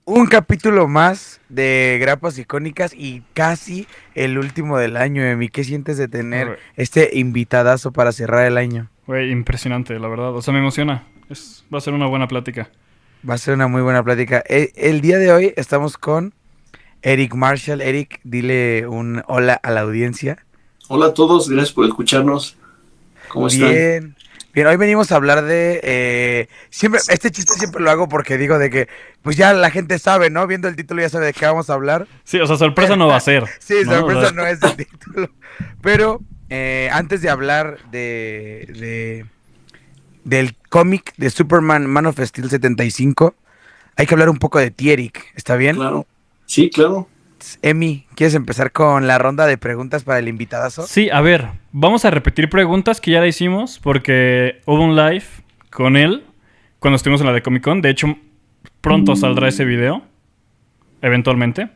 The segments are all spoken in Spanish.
Un capítulo más de Grapas Icónicas y casi el último del año, Emi. ¿Qué sientes de tener Güey, este invitadazo para cerrar el año? güey, impresionante, la verdad. O sea, me emociona. Va a ser una buena plática. Va a ser una muy buena plática. El día de hoy estamos con Eric Marshall. Eric, dile un hola a la audiencia. Hola a todos, gracias por escucharnos. ¿Cómo están? Bien, bien, hoy venimos a hablar de, siempre, este chiste siempre lo hago porque digo de que, pues ya la gente sabe, ¿no? Viendo el título ya sabe de qué vamos a hablar. Sí, o sea, sorpresa no va a ser, Sí, ¿no? O sorpresa sea, no es el título. Pero antes de hablar del cómic de Superman Man of Steel 75, hay que hablar un poco de ti, Eric. ¿Está bien? Claro. Sí, claro. Emi, ¿quieres empezar con la ronda de preguntas para el invitadazo? sí, a ver, vamos a repetir preguntas que ya la hicimos porque hubo un live con él cuando estuvimos en la de Comic Con. De hecho, pronto saldrá ese video, eventualmente.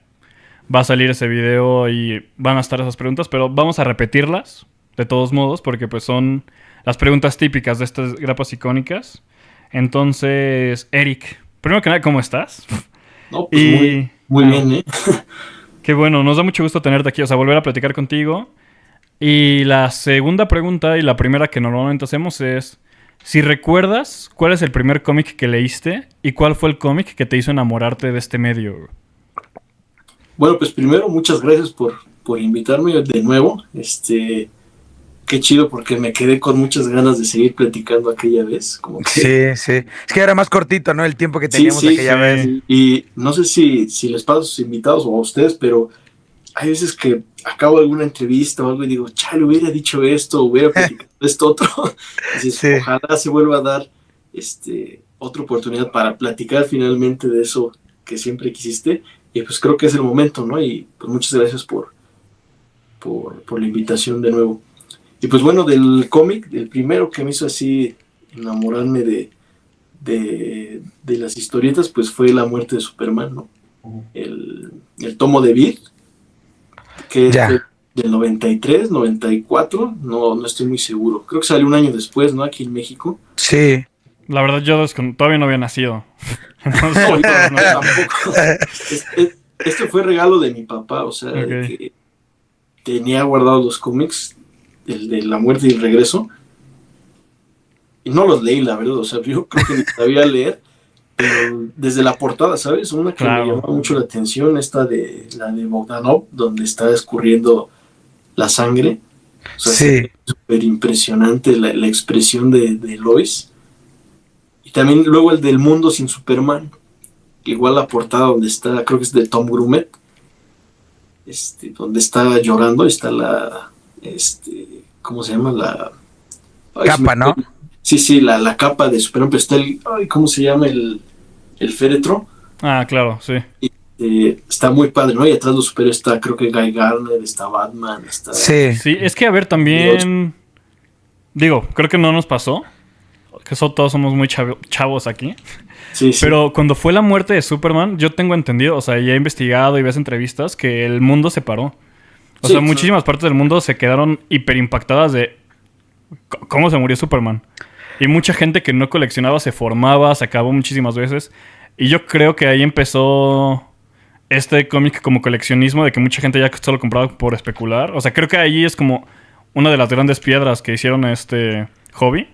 Va a salir ese video y van a estar esas preguntas, pero vamos a repetirlas de todos modos porque pues son las preguntas típicas de estas grapas icónicas. Entonces, Eric, primero que nada, ¿cómo estás? No, pues Y muy bien, ¿eh? qué bueno, nos da mucho gusto tenerte aquí, o sea, volver a platicar contigo. Y la segunda pregunta y la primera que normalmente hacemos es si recuerdas cuál es el primer cómic que leíste y cuál fue el cómic que te hizo enamorarte de este medio. Bueno, pues primero, muchas gracias por invitarme de nuevo. Qué chido porque me quedé con muchas ganas de seguir platicando aquella vez. Como que, Sí, sí. Es que era más cortito, ¿no? El tiempo que sí, teníamos sí. aquella vez. Y no sé si les paso a sus invitados o a ustedes, pero hay veces que acabo alguna entrevista o algo y digo, chale, hubiera dicho esto, hubiera platicado esto otro. Y dices, Sí. ojalá se vuelva a dar otra oportunidad para platicar finalmente de eso que siempre quisiste. Y pues creo que es el momento, ¿no? Y pues muchas gracias por la invitación de nuevo. Y pues bueno, del cómic, el primero que me hizo así enamorarme de las historietas, pues fue La muerte de Superman, ¿no? El tomo de Vir, que fue Ya. del 93, 94, no estoy muy seguro. Creo que salió un año después, ¿no? Aquí en México. Sí. La verdad, yo todavía no había nacido. Entonces, No, yo no, tampoco. Este fue regalo de mi papá, o sea, de ok. que tenía guardados los cómics, el de La muerte y el regreso, y no los leí, la verdad, o sea, yo creo que ni sabía leer, pero desde la portada, ¿sabes? Una que me llamó Claro. mucho la atención, la de Bogdanov, donde está escurriendo la sangre. O sea, se Sí. ve súper impresionante la expresión de Lois. Y también luego el del mundo sin Superman. Igual la portada donde está, creo que es de Tom Grumet, donde está llorando, está ¿cómo se llama? Ay, Capa, ¿no? sí, la capa de Superman, pero está ¿cómo se llama? El féretro. Ah, claro, sí. Y, está muy padre, ¿no? Y atrás de los superhéroes está, creo que Guy Gardner, está Batman, está Sí. Sí, es que a ver, Dios. también. Digo, creo que no nos pasó. Que todos somos muy chavos aquí. Sí, sí. Pero cuando fue la muerte de Superman, yo tengo entendido, o sea, ya he investigado y ves entrevistas, que el mundo se paró. O Sí, sea, claro. muchísimas partes del mundo se quedaron hiper impactadas de cómo se murió Superman. Y mucha gente que no coleccionaba se formaba, se acabó muchísimas veces. Y yo creo que ahí empezó este cómic como coleccionismo, de que mucha gente ya solo compraba por especular. O sea, creo que ahí es como una de las grandes piedras que hicieron este hobby.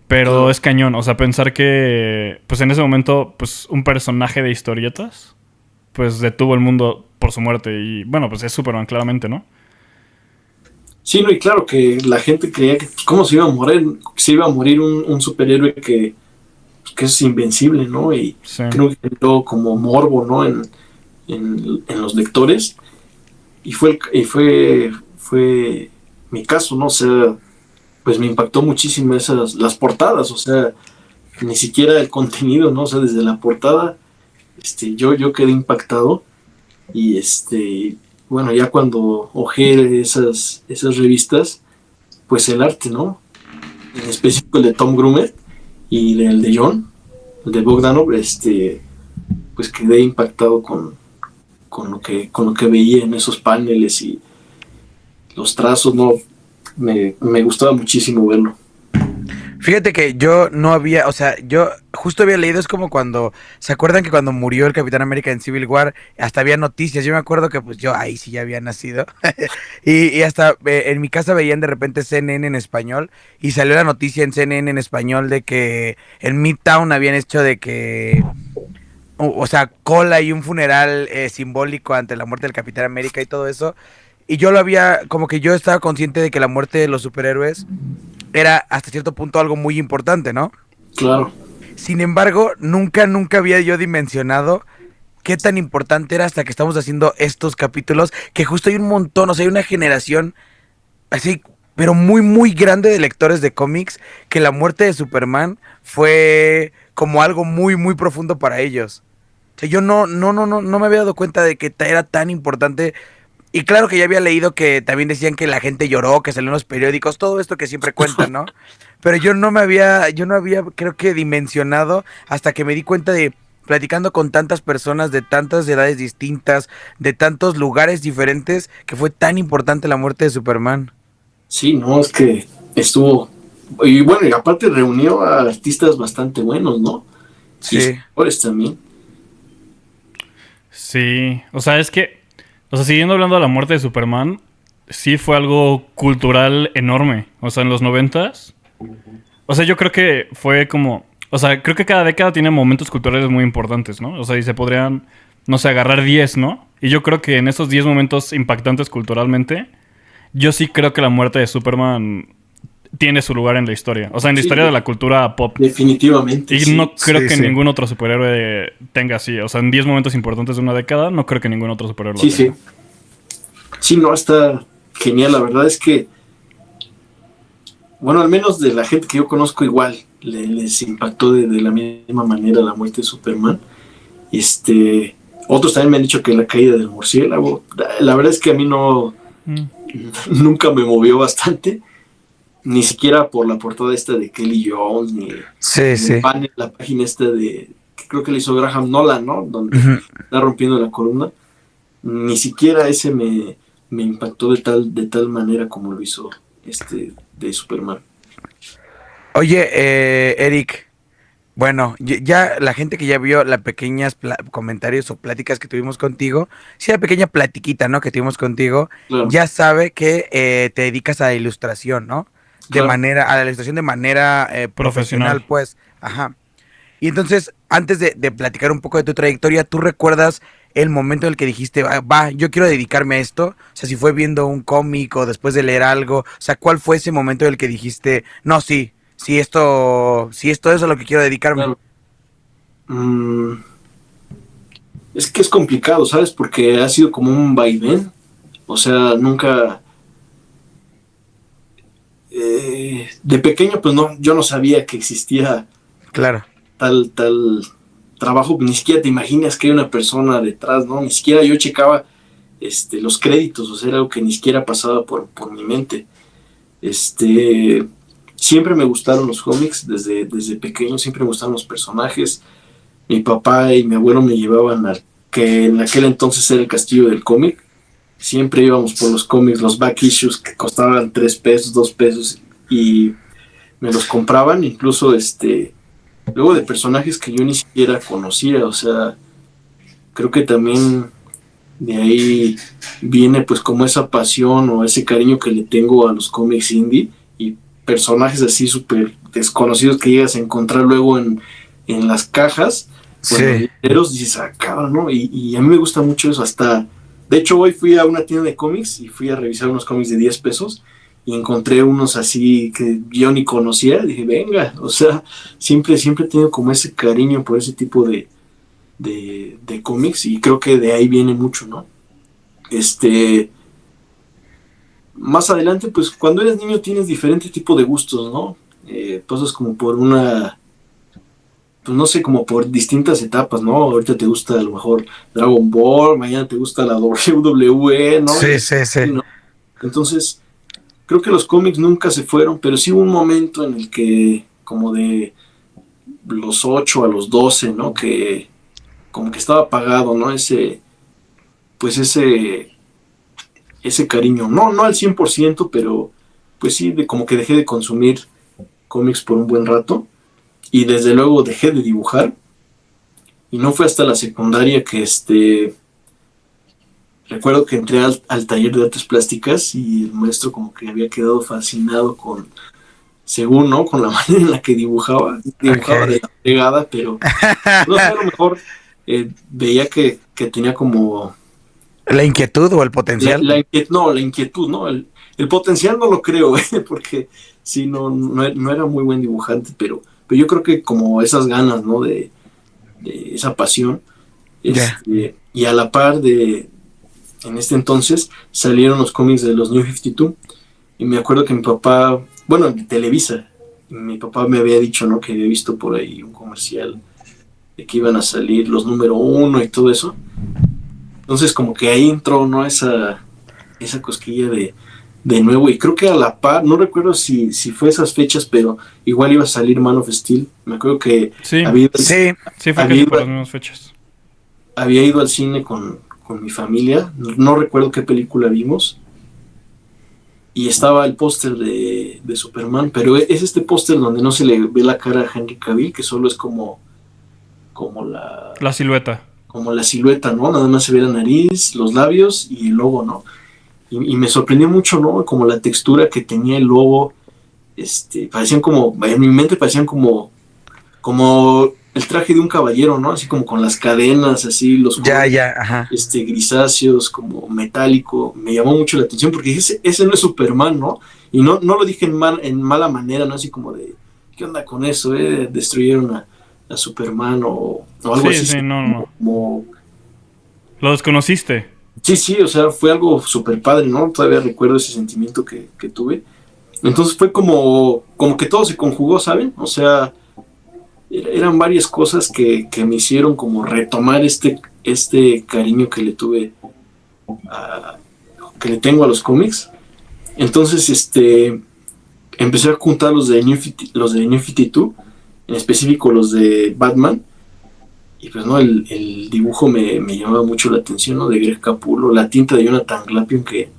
Pero Claro. es cañón, o sea, pensar que pues en ese momento pues un personaje de historietas pues detuvo el mundo por su muerte y bueno, pues es Superman claramente, ¿no? Sí, no, y claro que la gente creía que pues, cómo se iba a morir un superhéroe que es invencible, ¿no? Y Sí. creo que entró como morbo, ¿no? En los lectores. Y fue mi caso, ¿no? O sea, pues me impactó muchísimo las portadas, o sea, ni siquiera el contenido, ¿no? O sea, desde la portada, yo quedé impactado. Y bueno, ya cuando hojeé esas revistas, pues el arte, ¿no? En específico el de Tom Grumet y el de John, el de Bogdanov, pues quedé impactado con lo que veía en esos paneles y los trazos, ¿no? Me gustaba muchísimo verlo. Fíjate que yo no había, o sea, yo justo había leído, es como cuando, ¿se acuerdan que cuando murió el Capitán América en Civil War, hasta había noticias? Yo me acuerdo que pues yo ahí sí ya había nacido. Y hasta en mi casa veían de repente CNN en español y salió la noticia en CNN en español de que en Midtown habían hecho de que, o sea, cola y un funeral simbólico ante la muerte del Capitán América y todo eso. Y yo lo había, como que yo estaba consciente de que la muerte de los superhéroes era hasta cierto punto algo muy importante, ¿no? Claro. Sin embargo, nunca había yo dimensionado qué tan importante era hasta que estamos haciendo estos capítulos, que justo hay un montón, o sea, hay una generación así, pero muy grande de lectores de cómics, que la muerte de Superman fue como algo muy profundo para ellos. O sea, yo no me había dado cuenta de que era tan importante. Y claro que ya había leído que también decían que la gente lloró, que salió en los periódicos, todo esto que siempre cuentan, ¿no? Pero yo no había, creo que dimensionado hasta que me di cuenta de, platicando con tantas personas de tantas edades distintas, de tantos lugares diferentes, que fue tan importante la muerte de Superman. Sí, no, es que estuvo... Y bueno, y aparte reunió a artistas bastante buenos, ¿no? Y Sí, escritores también. Sí, o sea, es que, o sea, siguiendo hablando de la muerte de Superman, sí fue algo cultural enorme. O sea, en los noventas. O sea, yo creo que fue como, o sea, creo que cada década tiene momentos culturales muy importantes, ¿no? O sea, y se podrían, no sé, agarrar 10, ¿no? Y yo creo que en esos 10 momentos impactantes culturalmente, yo sí creo que la muerte de Superman tiene su lugar en la historia. O sea, en la Sí, historia de la cultura pop. definitivamente, Y sí. no creo sí, que sí. ningún otro superhéroe tenga así. O sea, en 10 momentos importantes de una década, no creo que ningún otro superhéroe lo Sí, sí. tenga. Sí, no, está genial. La verdad es que, bueno, al menos de la gente que yo conozco igual, les impactó de la misma manera la muerte de Superman. Este, otros también me han dicho que la caída del murciélago. La verdad es que a mí no, Mm. nunca me movió bastante, ni siquiera por la portada esta de Kelly Jones, Sí, ni el sí. panel, la página esta de, que creo que le hizo Graham Nolan, ¿no? Donde Ujú. está rompiendo la columna. Ni siquiera ese me impactó de tal manera como lo hizo de Superman. Oye, Eric, bueno, ya la gente que ya vio las pequeñas comentarios o pláticas que tuvimos contigo, sí, la pequeña platiquita, ¿no? Que tuvimos contigo, Claro, ya sabe que te dedicas a la ilustración, ¿no? claro. A la ilustración de manera Profesional. profesional, pues, ajá. Y entonces, antes de platicar un poco de tu trayectoria, ¿tú recuerdas el momento en el que dijiste, va, yo quiero dedicarme a esto? O sea, si fue viendo un cómic o después de leer algo, o sea, ¿cuál fue ese momento en el que dijiste, no, sí, esto es a lo que quiero dedicarme? Claro. Mm, es que es complicado, ¿sabes? Porque ha sido como un vaivén. O sea, nunca... de pequeño, pues no, yo no sabía que existía Claro. tal trabajo, ni siquiera te imaginas que hay una persona detrás, ¿no? Ni siquiera yo checaba los créditos, o sea, era algo que ni siquiera pasaba por mi mente. Este, siempre me gustaron los cómics, desde pequeño siempre me gustaron los personajes. Mi papá y mi abuelo me llevaban al que en aquel entonces era el castillo del cómic. Siempre íbamos por los cómics, los back issues que costaban 3 pesos, 2 pesos y me los compraban, incluso luego de personajes que yo ni siquiera conocía, o sea, creo que también de ahí viene pues como esa pasión o ese cariño que le tengo a los cómics indie y personajes así súper desconocidos que llegas a encontrar luego en las cajas o en los Sí. libreros, dices, ah, cabrón, ¿no? Y a mí me gusta mucho eso, hasta, de hecho hoy fui a una tienda de cómics y fui a revisar unos cómics de 10 pesos y encontré unos así que yo ni conocía, dije, venga, o sea, siempre he tenido como ese cariño por ese tipo de cómics y creo que de ahí viene mucho, ¿no? Este, más adelante, pues cuando eres niño tienes diferente tipo de gustos, ¿no? Pasas como por una, pues no sé, como por distintas etapas, ¿no? Ahorita te gusta a lo mejor Dragon Ball, mañana te gusta la WWE, ¿no? Y Sí, así, sí, sí. ¿no? Entonces, creo que los cómics nunca se fueron, pero sí hubo un momento en el que, como de los 8 a los 12, ¿no? Que como que estaba apagado, ¿no? Pues ese cariño, no al 100%, pero pues sí, como que dejé de consumir cómics por un buen rato y desde luego dejé de dibujar y no fue hasta la secundaria que recuerdo que entré al taller de artes plásticas y el maestro como que había quedado fascinado con, según, ¿no? Con la manera en la que dibujaba Ok. de la pegada, pero no sé, a lo mejor veía que tenía como ¿La inquietud o el potencial? la inquietud, ¿no? El potencial no lo creo, porque sí, no era muy buen dibujante, pero yo creo que como esas ganas, ¿no? De esa pasión, Ya. y a la par en este entonces salieron los cómics de los New 52 y me acuerdo que mi papá, bueno, en Televisa, mi papá me había dicho, ¿no? Que había visto por ahí un comercial de que iban a salir los número uno y todo eso. Entonces como que ahí entró, ¿no? Esa cosquilla de nuevo y creo que a la par, no recuerdo si fue esas fechas, pero igual iba a salir Man of Steel. Me acuerdo que Sí, había, Sí. sí fue había casi ido, por las mismas fechas. había ido al cine con mi familia, no recuerdo qué película vimos, y estaba el póster de Superman, pero es este póster donde no se le ve la cara a Henry Cavill, que solo es como La silueta. como la silueta, ¿no? Nada más se ve la nariz, los labios y el logo, ¿no? Y me sorprendió mucho, ¿no? Como la textura que tenía el logo, parecían como, en mi mente parecían como el traje de un caballero, ¿no? Así como con las cadenas, así, los Ya, colores ya, ajá. grisáceos, como metálico. Me llamó mucho la atención porque ese no es Superman, ¿no? Y no lo dije en mala manera, ¿no? Así como de, ¿qué onda con eso, eh? Destruyeron a Superman o algo Sí, así. sí, no, no, no. Como, Lo desconociste. sí, o sea, fue algo súper padre, ¿no? Todavía recuerdo ese sentimiento que tuve. Entonces fue como que todo se conjugó, ¿saben? O sea, eran varias cosas que me hicieron como retomar este cariño que le tuve que le tengo a los cómics. Entonces, empecé a juntar los de New 52, en específico los de Batman, y pues no, el dibujo me llamaba mucho la atención, ¿no? De Greg Capullo, la tinta de Jonathan Glapion, que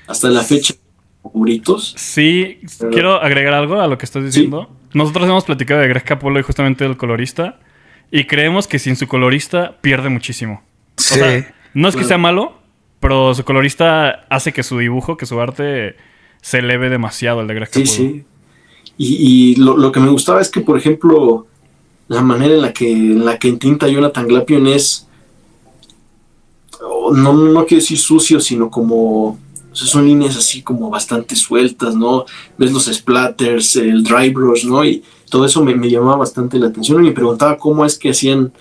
hasta la fecha favoritos. Sí, Pero, quiero agregar algo a lo que estás sí, diciendo. Nosotros hemos platicado de Greg Capullo y justamente del colorista. Y creemos que sin su colorista pierde muchísimo. O Sí. sea, no es que sea claro. malo, pero su colorista hace que su dibujo, que su arte se eleve demasiado el de Greg Sí, Capullo. sí. Y lo que me gustaba es que, por ejemplo, la manera en la que entinta Jonathan Glapion es, no quiero decir sucio, sino como, o sea, son líneas así como bastante sueltas, ¿no? Ves los splatters, el dry brush, ¿no? Y todo eso me llamaba bastante la atención y me preguntaba cómo es que hacían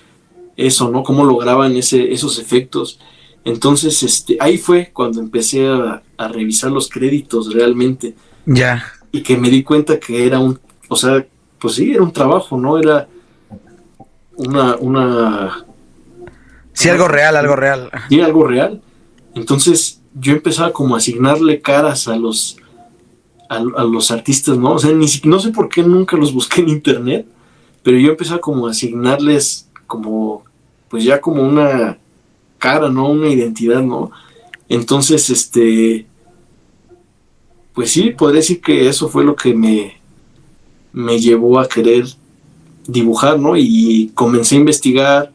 eso, ¿no? Cómo lograban esos efectos. Entonces, ahí fue cuando empecé a revisar los créditos realmente Ya. y que me di cuenta que era o sea, pues sí, era un trabajo, ¿no? Era una, una, Sí, algo real, algo real. sí, algo real. Entonces yo empezaba como a asignarle caras a los artistas, ¿no? O sea, no sé por qué nunca los busqué en internet, pero yo empezaba como a asignarles como, pues ya como una cara, ¿no? Una identidad, ¿no? Entonces, pues sí, podría decir que eso fue lo que me llevó a querer dibujar, ¿no? Y comencé a investigar,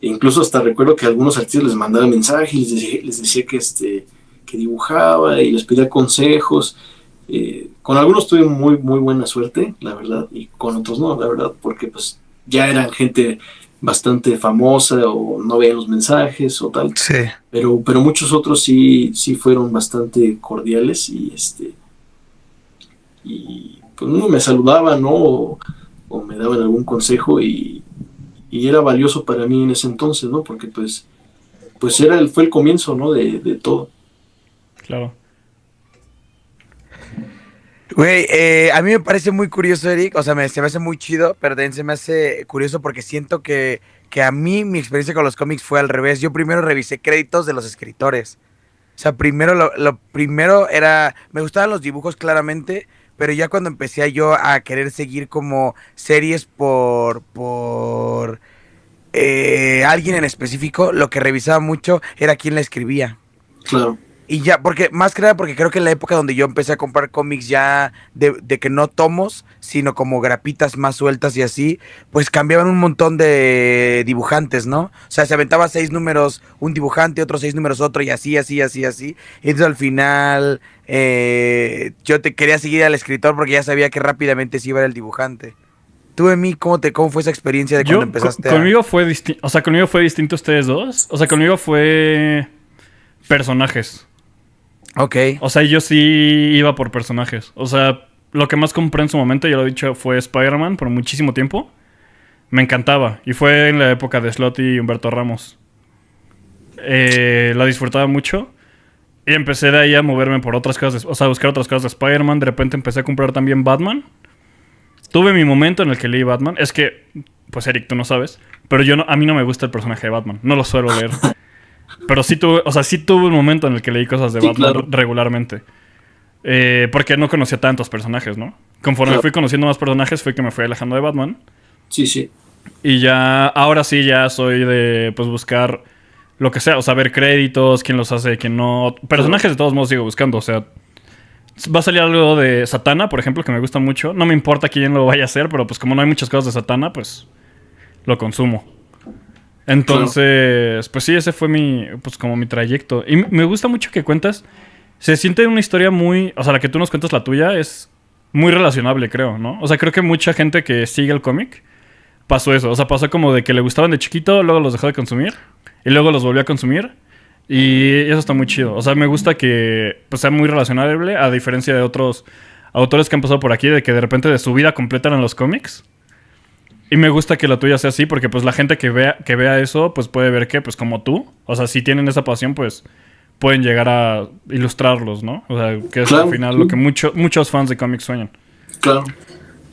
e incluso hasta recuerdo que a algunos artistas les mandaba mensajes, les decía que dibujaba y les pedía consejos. Con algunos tuve muy, muy buena suerte, la verdad, y con otros no, la verdad, porque pues ya eran gente bastante famosa o no veían los mensajes o tal, Sí. pero muchos otros sí fueron bastante cordiales y pues uno me saludaba, ¿no? O me daban algún consejo y era valioso para mí en ese entonces, ¿no? Porque pues fue el comienzo, ¿no? De todo. Claro. Güey, a mí me parece muy curioso, Eric. O sea, se me hace muy chido, pero también se me hace curioso porque siento que a mí mi experiencia con los cómics fue al revés. Yo primero revisé créditos de los escritores. O sea, primero lo primero era, me gustaban los dibujos claramente, pero ya cuando empecé yo a querer seguir como series por alguien en específico, lo que revisaba mucho era quién la escribía. Claro. Y ya, porque más que nada, porque creo que en la época donde yo empecé a comprar cómics ya de que no tomos, sino como grapitas más sueltas y así, pues cambiaban un montón de dibujantes, ¿no? O sea, se aventaba 6 números un dibujante, otros 6 números otro, y así, así, así, así. Y entonces al final yo te quería seguir al escritor porque ya sabía que rápidamente se iba a ir el dibujante. Tú, Emi, ¿cómo fue esa experiencia de cuando empezaste a...? Conmigo fue distinto, o sea, conmigo fue distinto ustedes dos. O sea, conmigo fue personajes. Ok, O sea, yo sí iba por personajes. O sea, lo que más compré en su momento, ya lo he dicho, fue Spider-Man por muchísimo tiempo. Me encantaba. Y fue en la época de Slot y Humberto Ramos. La disfrutaba mucho. Y empecé de ahí a moverme por otras cosas. O sea, a buscar otras cosas de Spider-Man. De repente empecé a comprar también Batman. Tuve mi momento en el que leí Batman. Es que, pues Eric, tú no sabes. Pero a mí no me gusta el personaje de Batman. No lo suelo leer. Pero sí tuve, o sea, sí tuve un momento en el que leí cosas de Sí, Batman claro. regularmente. Porque no conocía tantos personajes, ¿no? Conforme Claro. fui conociendo más personajes, fue que me fui alejando de Batman. Sí, sí. Y ya, ahora sí, ya soy de, pues, buscar lo que sea. O sea, ver créditos, quién los hace, quién no. Personajes de todos modos sigo buscando. O sea, va a salir algo de Satana, por ejemplo, que me gusta mucho. No me importa quién lo vaya a hacer, pero pues como no hay muchas cosas de Satana, pues lo consumo. Entonces, pues sí, ese fue pues como mi trayecto. Y me gusta mucho que cuentas. Se siente una historia muy, o sea, la que tú nos cuentas, la tuya, es muy relacionable, creo, ¿no? O sea, creo que mucha gente que sigue el cómic pasó eso. O sea, pasó como de que le gustaban de chiquito, luego los dejó de consumir y luego los volvió a consumir. Y eso está muy chido. O sea, me gusta que pues, sea muy relacionable, a diferencia de otros autores que han pasado por aquí, de que de repente de su vida completa eran los cómics. Y me gusta que la tuya sea así, porque pues la gente que vea eso, pues puede ver que, pues como tú, o sea, si tienen esa pasión, pues pueden llegar a ilustrarlos, ¿no? O sea, que es al Claro, final sí, lo que muchos fans de cómics sueñan. claro.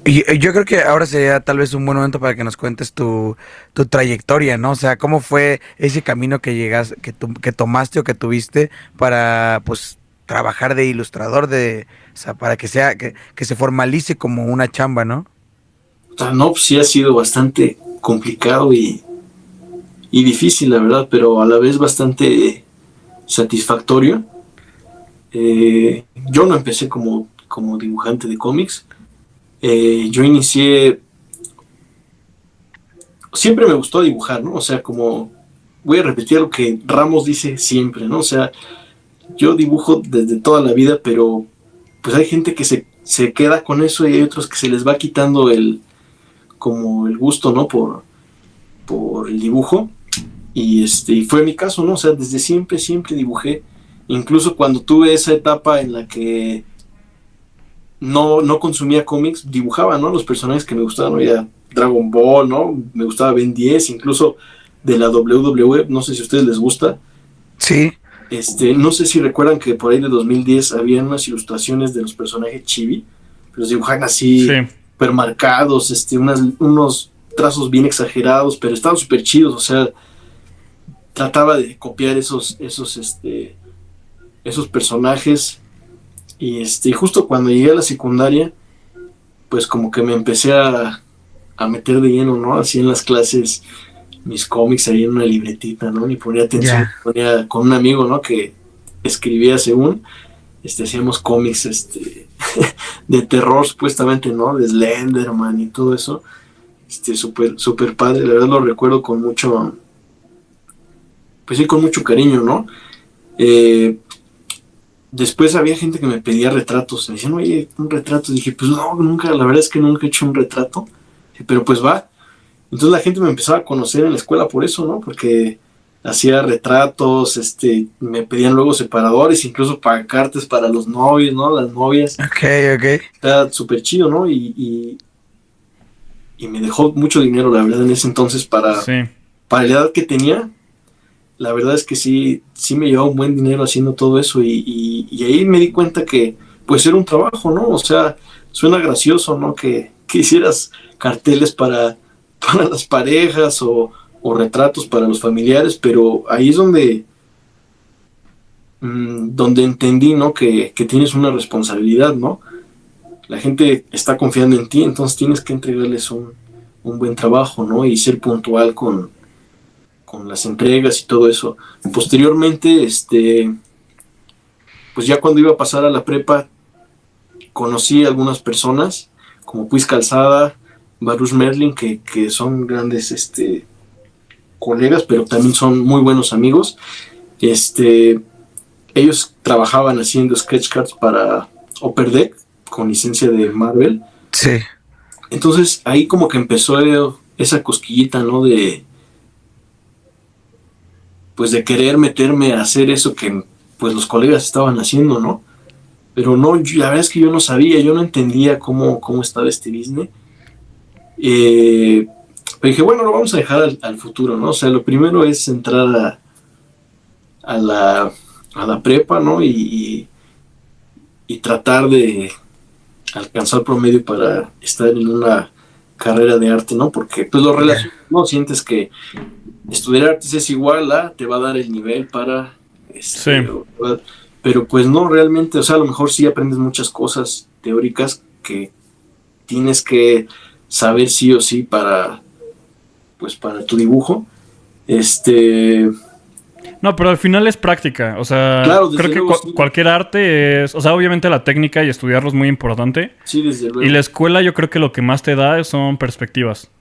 y yo creo que ahora sería tal vez un buen momento para que nos cuentes tu trayectoria, ¿no? O sea, ¿cómo fue ese camino que que tomaste o que tuviste para, pues, trabajar de ilustrador, o sea, para que se formalice como una chamba, ¿no? O sea, no, pues sí ha sido bastante complicado y difícil, la verdad, pero a la vez bastante satisfactorio. Yo no empecé como dibujante de cómics. Yo inicié, siempre me gustó dibujar, ¿no? O sea, como voy a repetir lo que Ramos dice siempre, ¿no? O sea, yo dibujo desde toda la vida, pero pues hay gente que se queda con eso y hay otros que se les va quitando como el gusto, ¿no? Por el dibujo. Y fue mi caso, ¿no? O sea, desde siempre, siempre dibujé. Incluso cuando tuve esa etapa en la que no consumía cómics, dibujaba, ¿no? Los personajes que me gustaban, ¿no? Ya Dragon Ball, ¿no? Me gustaba Ben 10, incluso de la WWE, no sé si a ustedes les gusta. Sí. No sé si recuerdan que por ahí de 2010 había unas ilustraciones de los personajes chibi, pero los dibujaban Sí, así, supermarcados, unos trazos bien exagerados, pero estaban súper chidos, o sea, trataba de copiar esos personajes. Y justo cuando llegué a la secundaria, pues como que me empecé a meter de lleno, ¿no? Así en las clases, mis cómics ahí en una libretita, ¿no? Ni ponía atención, Ya. ponía con un amigo, ¿no? Que escribía según, hacíamos cómics, de terror supuestamente, ¿no? De Slenderman y todo eso. Súper, súper padre, la verdad lo recuerdo con mucho, pues sí, con mucho cariño, ¿no? Eh, Después había gente que me pedía retratos. Me decían, oye, un retrato. Dije, pues no, nunca, la verdad es que nunca he hecho un retrato. Dije, pero pues va. Entonces la gente me empezaba a conocer en la escuela por eso, ¿no? Porque hacía retratos, me pedían luego separadores, incluso para cartas para los novios, ¿no? Las novias. Ok, ok. Era súper chido, ¿no? Y me dejó mucho dinero, la verdad, en ese entonces sí. para la edad que tenía. La verdad es que sí me llevaba un buen dinero haciendo todo eso y ahí me di cuenta que pues era un trabajo, ¿no? O sea, suena gracioso, ¿no? Que hicieras carteles para las parejas o retratos para los familiares, pero ahí es donde entendí, ¿no? Que tienes una responsabilidad, ¿no? La gente está confiando en ti, entonces tienes que entregarles un buen trabajo, ¿no? Y ser puntual con las entregas y todo eso. Posteriormente, pues ya cuando iba a pasar a la prepa, conocí a algunas personas, como Puis Calzada, Baruch Merlin, que son grandes colegas, pero también son muy buenos amigos. Ellos trabajaban haciendo sketch cards para Upper Deck, con licencia de Marvel. Sí. Entonces ahí como que empezó esa cosquillita, ¿no? Pues de querer meterme a hacer eso que pues los colegas estaban haciendo, ¿no? Pero no, la verdad es que yo no sabía, yo no entendía cómo estaba este business. Pero dije, bueno, lo vamos a dejar al futuro, ¿no? O sea, lo primero es entrar a la prepa, ¿no? Y tratar de alcanzar promedio para estar en una carrera de arte, ¿no? Porque pues lo relacionas, ¿no? Sientes que estudiar artes es igual a, te va a dar el nivel para... Sí. Pero pues no, realmente, o sea, a lo mejor sí aprendes muchas cosas teóricas que tienes que saber sí o sí para tu dibujo. No, pero al final es práctica. O sea, Claro, desde creo que luego, sí. cualquier arte es... O sea, obviamente la técnica y estudiarlo es muy importante. Sí, desde luego. Y la escuela yo creo que lo que más te da son perspectivas.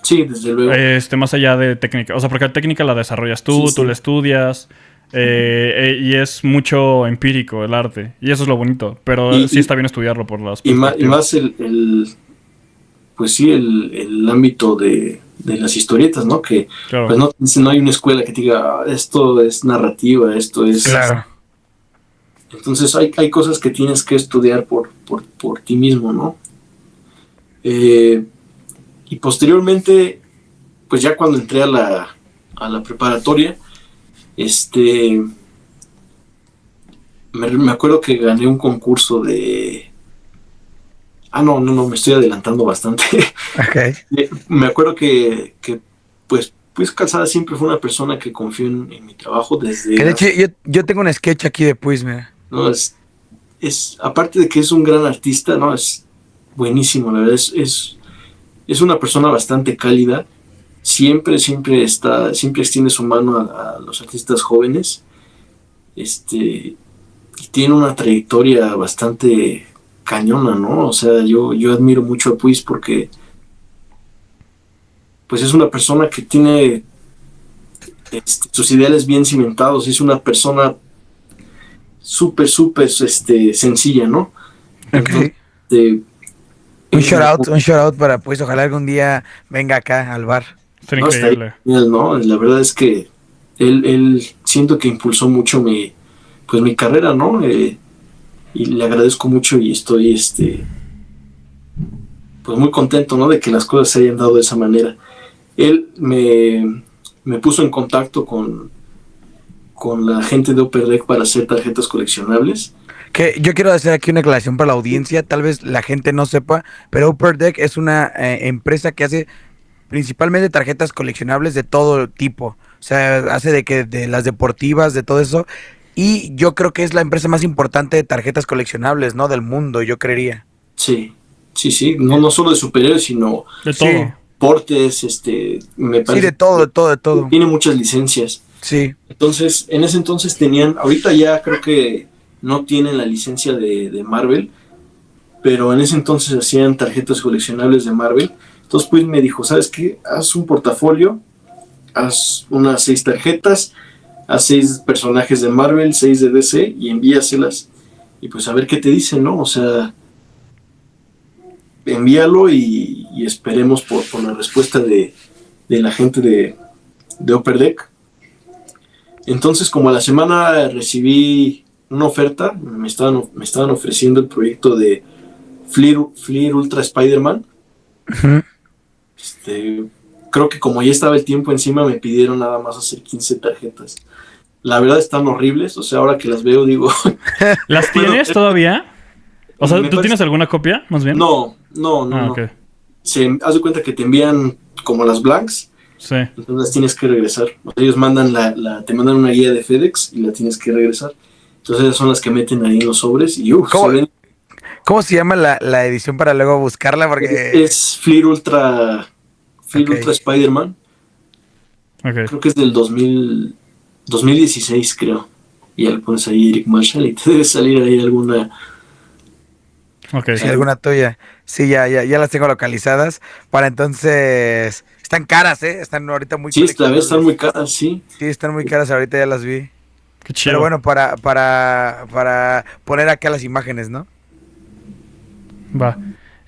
Sí, desde luego. Más allá de técnica. O sea, porque la técnica la desarrollas tú, Sí, tú sí. la estudias. Y es mucho empírico el arte. Y eso es lo bonito. Pero sí está bien estudiarlo por las Y perspectivas. más pues sí, el ámbito de las historietas, ¿no? Que Claro. pues no hay una escuela que te diga, "Ah, esto es narrativa, esto es... Claro. Entonces hay cosas que tienes que estudiar por ti mismo, ¿no? Y posteriormente, pues ya cuando entré a la preparatoria, me acuerdo que gané un concurso de... no, me estoy adelantando bastante. Ok. Me acuerdo que pues Calzada siempre fue una persona que confió en mi trabajo desde... Que de hecho, yo tengo un sketch aquí de Puis, mira. ¿no? Aparte de que es un gran artista, ¿no? Es buenísimo, la verdad, es una persona bastante cálida, siempre extiende su mano a los artistas jóvenes, y tiene una trayectoria bastante cañona, ¿no? O sea, yo admiro mucho a Puis porque pues es una persona que tiene sus ideales bien cimentados, es una persona súper sencilla, ¿no? Ok. Entonces, Un shout out para Puis. Ojalá algún día venga acá al bar. Está no, increíble. está genial, ¿no? La verdad es que él siento que impulsó mucho mi carrera, ¿no? Y le agradezco mucho y estoy pues muy contento, ¿no? De que las cosas se hayan dado de esa manera. Él me puso en contacto con la gente de Upper Deck para hacer tarjetas coleccionables. Que yo quiero hacer aquí una aclaración para la audiencia. Tal vez la gente no sepa, pero Upper Deck es una empresa que hace principalmente tarjetas coleccionables de todo tipo. O sea, hace de las deportivas, de todo eso. Y yo creo que es la empresa más importante de tarjetas coleccionables, ¿no? Del mundo, yo creería. Sí. No solo de superhéroes, sino De Sí. todo. portes, me Sí, parece. de todo. Tiene muchas licencias. Sí. Entonces, en ese entonces tenían, ahorita ya creo que no tienen la licencia de Marvel, pero en ese entonces hacían tarjetas coleccionables de Marvel. Entonces, pues me dijo, ¿sabes qué? Haz un portafolio, haz unas 6 tarjetas, haz 6 personajes de Marvel, 6 de DC y envíaselas. Y pues a ver qué te dicen, ¿no? O sea, envíalo y esperemos por la respuesta de la gente de Upper Deck. Entonces, como a la semana recibí una oferta, me estaban ofreciendo el proyecto de Fleer Ultra Spider-Man. Ujú. Creo que como ya estaba el tiempo encima, me pidieron nada más hacer 15 tarjetas. La verdad están horribles, o sea, ahora que las veo digo... ¿Las Bueno, tienes todavía? O sea, me ¿tú parece- tienes alguna copia, más bien? No. Ah, ok. Haz de cuenta que te envían como las blanks, Sí. entonces las tienes que regresar. O sea, ellos mandan te mandan una guía de FedEx y la tienes que regresar. Entonces esas son las que meten ahí en los sobres y ¿Cómo? se ven. ¿Cómo se llama la edición para luego buscarla? Porque... Es Fleer Ultra Ok. Spider-Man. Ok. Creo que es del 2016, creo. y ya le pones ahí Eric Marshall y te debe salir ahí alguna. Ok. Sí, alguna tuya. Sí, ya las tengo localizadas. Para entonces. Están caras, ¿eh? Están ahorita muy Sí, esta vez están coleccionables. muy caras, sí. Sí, están muy caras, ahorita ya las vi. Qué Pero chido. bueno, para poner acá las imágenes, ¿no? Va.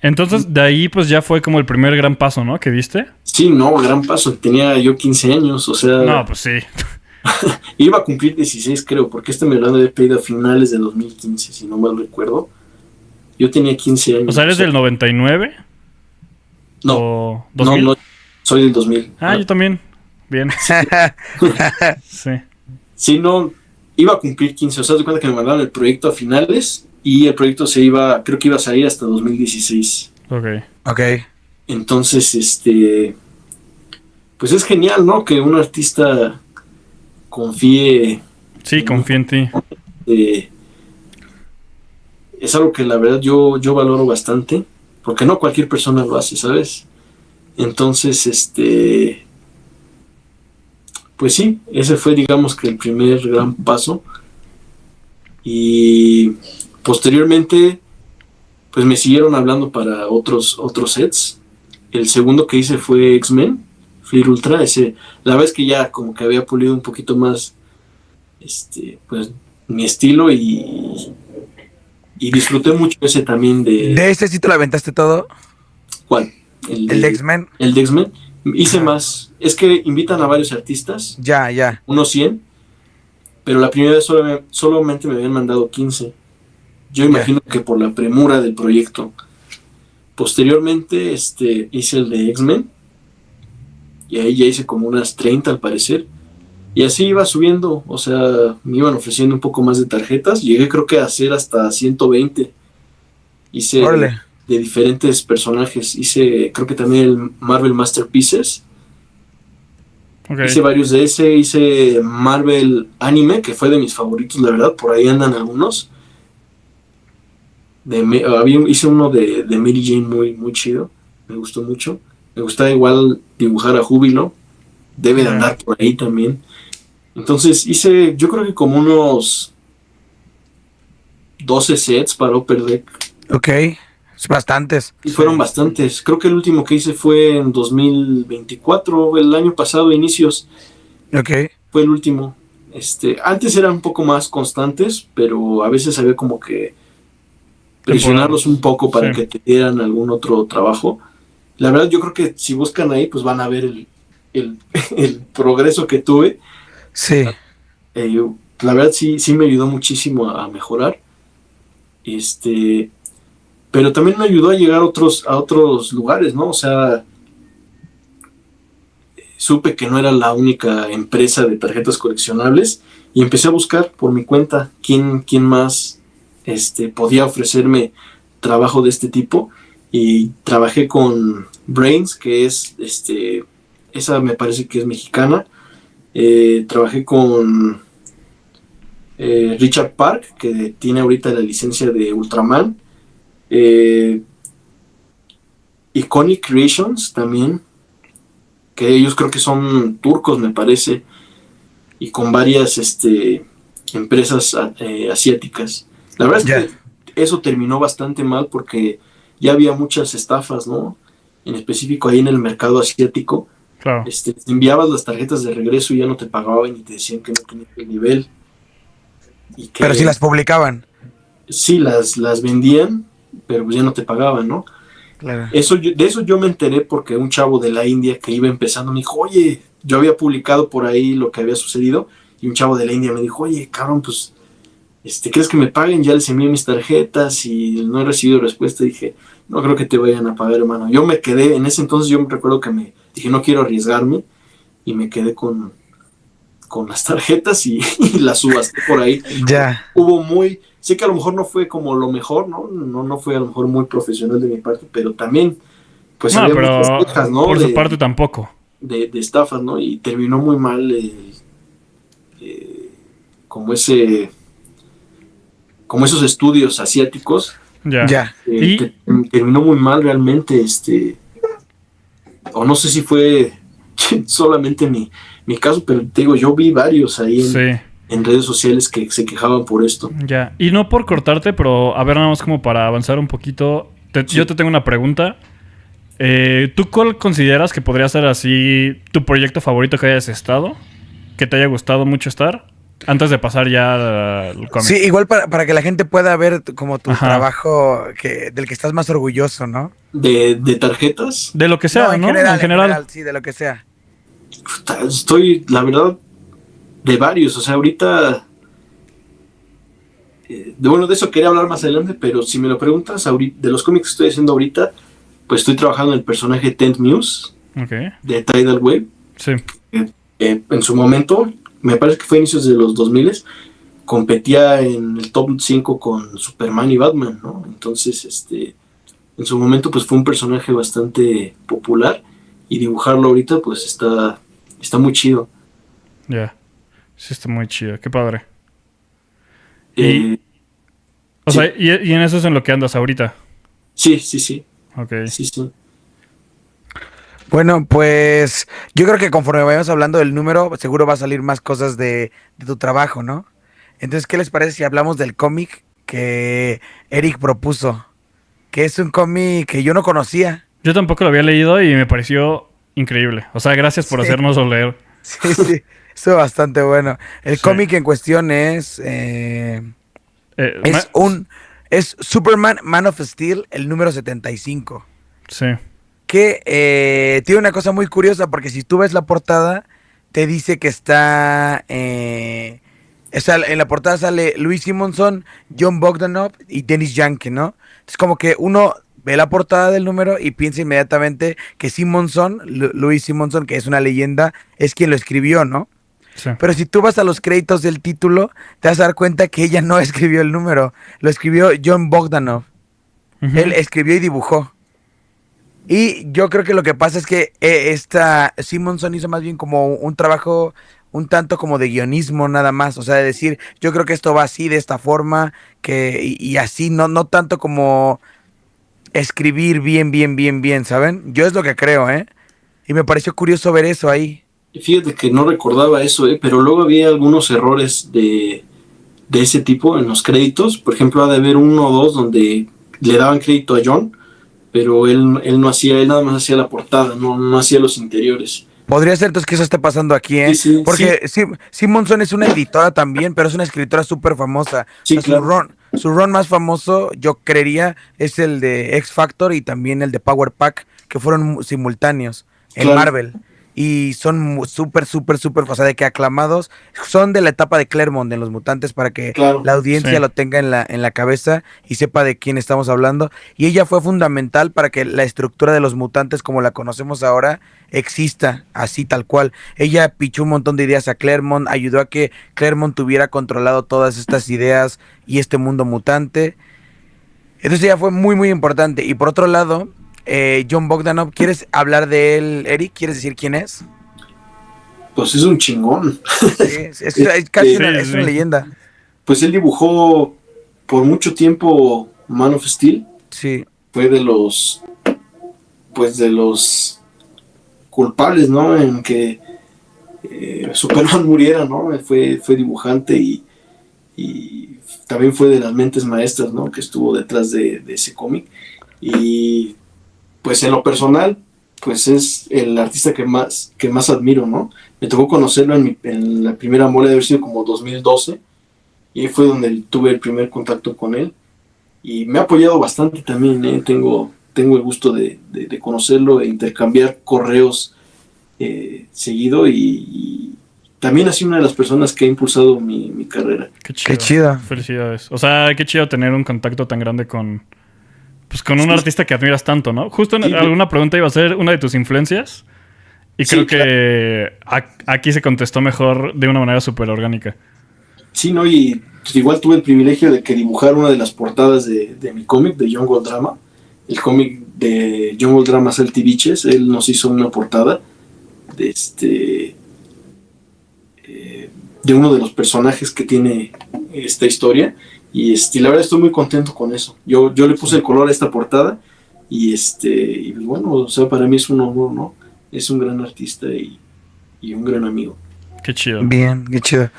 Entonces, de ahí pues ya fue como el primer gran paso, ¿no? ¿Que diste? Sí, no, gran paso. Tenía yo 15 años, o sea, No, pues sí. iba a cumplir 16 creo, porque me lo han de haber pedido a finales de 2015, si no mal recuerdo. Yo tenía 15 años. O sea, ¿eres del 99? No, ¿O no, 2000? no, soy del 2000. Ah, yo también. Bien. Sí. Sí, no, iba a cumplir 15, o sea, de cuenta que me mandaron el proyecto a finales y el proyecto creo que iba a salir hasta 2016. Ok. Ok. Entonces, pues es genial, ¿no? Que un artista confíe. Sí, confío en ti. eh, es algo que la verdad yo valoro bastante, porque no cualquier persona lo hace, ¿sabes? Entonces, pues sí, ese fue, digamos, que el primer gran paso. Y posteriormente, pues me siguieron hablando para otros sets. El segundo que hice fue X-Men, Fleer Ultra. La vez que ya como que había pulido un poquito más, pues mi estilo y disfruté mucho ese también ¿De este sí te lo aventaste todo? ¿Cuál? ¿El de X-Men? El de X-Men. Hice más. Es que invitan a varios artistas, Ya. unos 100, pero la primera vez solamente me habían mandado 15. Yo imagino que por la premura del proyecto. Posteriormente hice el de X-Men y ahí ya hice como unas 30 al parecer. Y así iba subiendo, o sea, me iban ofreciendo un poco más de tarjetas. Llegué creo que a hacer hasta 120. Hice Órale. de diferentes personajes. Hice creo que también el Marvel Masterpieces. Ok. Hice varios de ese. Hice Marvel Anime, que fue de mis favoritos, la verdad. Por ahí andan algunos. Hice uno de Mary Jane muy, muy chido. Me gustó mucho. Me gustaba igual dibujar a Júbilo. Debe de andar por ahí también. Entonces hice, yo creo que como unos 12 sets para Upper Deck. Ok. Es bastantes. Y fueron bastantes. Creo que el último que hice fue en 2024, el año pasado, inicios. Ok. Fue el último. Antes eran un poco más constantes, pero a veces había como que presionarlos un poco para que te dieran algún otro trabajo. La verdad, yo creo que si buscan ahí, pues van a ver el progreso que tuve. Sí. La verdad sí me ayudó muchísimo a mejorar. Pero también me ayudó a llegar a otros lugares, ¿no? O sea, supe que no era la única empresa de tarjetas coleccionables y empecé a buscar por mi cuenta quién más podía ofrecerme trabajo de este tipo, y trabajé con Brains, que es esa me parece que es mexicana. Trabajé con Richard Park, que tiene ahorita la licencia de Ultraman. Iconic Creations también, que ellos creo que son turcos, me parece, y con varias empresas asiáticas. La verdad es que eso terminó bastante mal porque ya había muchas estafas, ¿no? En específico ahí en el mercado asiático. Claro. Enviabas las tarjetas de regreso y ya no te pagaban y te decían que no tenías el nivel. Pero si las publicaban. Sí, las vendían, pero pues ya no te pagaban, ¿no? Claro. De eso yo me enteré porque un chavo de la India que iba empezando me dijo, oye, yo había publicado por ahí lo que había sucedido, y un chavo de la India me dijo, oye, cabrón, pues, ¿crees que me paguen? Ya les envié mis tarjetas y no he recibido respuesta. Y dije, no creo que te vayan a pagar, hermano. Yo me quedé, en ese entonces yo me recuerdo que me dije, no quiero arriesgarme, y me quedé con las tarjetas y las subasté por ahí. Ya. Sé que a lo mejor no fue como lo mejor, ¿no? No fue a lo mejor muy profesional de mi parte, pero también, pues había muchas quejas, ¿no? Por su parte tampoco. De estafas, ¿no? Y terminó muy mal como esos estudios asiáticos. Ya. Terminó muy mal realmente, o no sé si fue solamente mi caso, pero te digo, yo vi varios ahí en redes sociales que se quejaban por esto. Ya. Y no por cortarte, pero a ver, nada más como para avanzar un poquito. Sí. Yo te tengo una pregunta. ¿Tú cuál consideras que podría ser así tu proyecto favorito que hayas estado? Que te haya gustado mucho estar. Antes de pasar ya al cómic. Sí, igual para que la gente pueda ver como tu Ajá. trabajo del que estás más orgulloso, ¿no? De tarjetas, De lo que sea, ¿no? En general, sí, de lo que sea. estoy, la verdad, de varios. O sea, ahorita, bueno, de eso quería hablar más adelante, pero si me lo preguntas, de los cómics que estoy haciendo ahorita, pues estoy trabajando en el personaje Tent Muse Ok. de Tidal Wave. Sí. En su momento, me parece que fue a inicios de los 2000, competía en el top 5 con Superman y Batman, ¿no? Entonces, en su momento, pues fue un personaje bastante popular, y dibujarlo ahorita, pues está muy chido. Ya. Sí, está muy chido. Qué padre. Eh, O sí. sea, y en eso es en lo que andas ahorita. Sí. Ok. Sí. Bueno, pues yo creo que conforme vayamos hablando del número, seguro va a salir más cosas de tu trabajo, ¿no? Entonces, ¿qué les parece si hablamos del cómic que Eric propuso? Que es un cómic que yo no conocía. Yo tampoco lo había leído y me pareció increíble. O sea, gracias por Sí. hacérnoslo leer. Sí, estuvo bastante bueno. El Sí. cómic en cuestión es es Superman Man of Steel, el número 75. Sí. Que tiene una cosa muy curiosa, porque si tú ves la portada, te dice que está... en la portada sale Louis Simonson, John Bogdanov y Dennis Yankee, ¿no? Es como que uno ve la portada del número y piensa inmediatamente que Simonson, Louis Simonson, que es una leyenda, es quien lo escribió, ¿no? Sí. Pero si tú vas a los créditos del título, te vas a dar cuenta que ella no escribió el número, lo escribió John Bogdanov. Ujú. Él escribió y dibujó. Y yo creo que lo que pasa es que esta Simonson hizo más bien como un trabajo un tanto como de guionismo nada más, o sea, de decir, yo creo que esto va así, de esta forma, y así, no tanto como escribir bien, ¿saben? Yo es lo que creo, ¿eh? Y me pareció curioso ver eso ahí. Fíjate que no recordaba eso, pero luego había algunos errores de ese tipo en los créditos. Por ejemplo, ha de haber uno o dos donde le daban crédito a John, pero él no hacía, él nada más hacía la portada, no hacía los interiores. Podría ser entonces que eso esté pasando aquí, ¿eh? Sí. Porque Simonson es una editora también, pero es una escritora súper famosa. Sí, O sea, claro. su run más famoso, yo creería, es el de X Factor y también el de Power Pack, que fueron simultáneos en Claro. Marvel. Y son súper, o sea, de que aclamados. Son de la etapa de Claremont, de los mutantes, para que Claro. la audiencia Sí. lo tenga en la cabeza y sepa de quién estamos hablando. Y ella fue fundamental para que la estructura de los mutantes, como la conocemos ahora, exista así tal cual. Ella pichó un montón de ideas a Claremont, ayudó a que Claremont tuviera controlado todas estas ideas y este mundo mutante. Entonces ella fue muy importante. Y por otro lado, John Bogdanov, ¿quieres hablar de él, Eric? ¿Quieres decir quién es? Pues es un chingón. Sí, es casi Sí, es una sí. leyenda. Pues él dibujó por mucho tiempo Man of Steel. Sí, Fue de los culpables, ¿no? En que Superman muriera, ¿no? Fue dibujante y también fue de las mentes maestras, ¿no? Que estuvo detrás de ese cómic. Y pues en lo personal, pues es el artista que más admiro, ¿no? Me tocó conocerlo en la primera mole, de haber sido como 2012, y ahí fue donde tuve el primer contacto con él. Y me ha apoyado bastante también, ¿eh? Tengo el gusto de conocerlo, de intercambiar correos seguido, y también ha sido una de las personas que ha impulsado mi carrera. Qué chido. qué chido. Felicidades. O sea, qué chido tener un contacto tan grande con un artista que admiras tanto, ¿no? Justo en Sí. alguna pregunta iba a ser una de tus influencias. Y Sí, creo que aquí se contestó mejor de una manera súper orgánica. Sí, ¿no? Y pues, igual tuve el privilegio de que dibujar una de las portadas de mi cómic, de Jungle Drama. El cómic de Jungle Drama Salty Beaches, él nos hizo una portada de de uno de los personajes que tiene esta historia. Y la verdad estoy muy contento con eso. Yo le puse el color a esta portada, y bueno, o sea, para mí es un honor, ¿no? Es un gran artista y un gran amigo. Qué chido. Bien, qué chido.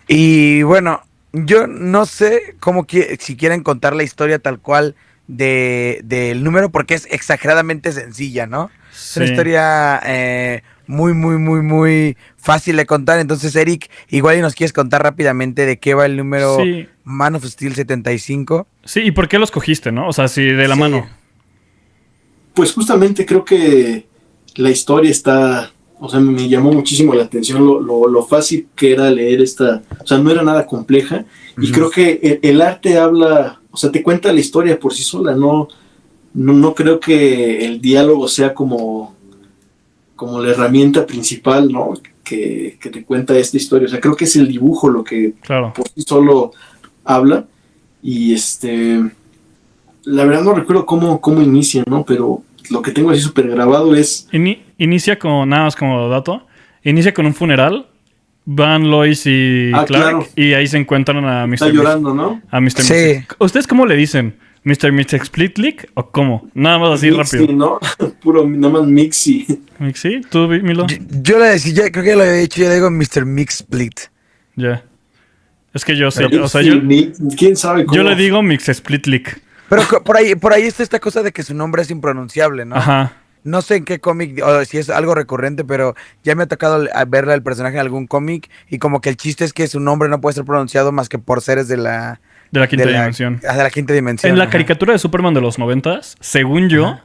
Y bueno, yo no sé si quieren contar la historia tal cual del número, porque es exageradamente sencilla, ¿no? Es una Sí. historia muy, muy, muy, muy fácil de contar. Entonces, Eric, igual y nos quieres contar rápidamente de qué va el número Sí. Man of Steel 75. Sí, ¿y por qué los cogiste, no? O sea, sí, de la Sí. mano. Pues justamente creo que la historia está, o sea, me llamó muchísimo la atención lo fácil que era leer esta, o sea, no era nada compleja, y Ujú. creo que el arte habla, o sea, te cuenta la historia por sí sola, no creo que el diálogo sea como la herramienta principal, ¿no? Que te cuenta esta historia, o sea, creo que es el dibujo lo que Claro. por sí solo habla, y la verdad no recuerdo cómo inicia, ¿no? Pero lo que tengo así súper grabado es... Inicia con, nada más como dato, inicia con un funeral. Van Lois y Ah, Clark claro, y ahí se encuentran a está Mr. llorando, ¿no? A Mr. Sí. ¿Ustedes cómo le dicen? ¿Mr. Splitlick o cómo? Nada más así Mixi, rápido. ¿no? Puro, nada más Mixi. ¿Sí? ¿Tú, Milo? Yo le decía, creo que lo había dicho, yo le digo Mr. Mix Split. Ya. Es que yo sé, Pero, o sea, ¿Quién sabe cómo? yo le digo Mix Splitlick. pero por ahí está esta cosa de que su nombre es impronunciable, ¿no? Ajá. No sé en qué cómic, o si es algo recurrente, pero ya me ha tocado verle al personaje en algún cómic y como que el chiste es que su nombre no puede ser pronunciado más que por seres de la... De la quinta dimensión. De la quinta dimensión. En la ajá. caricatura de Superman de los 90s, según yo, Ajá.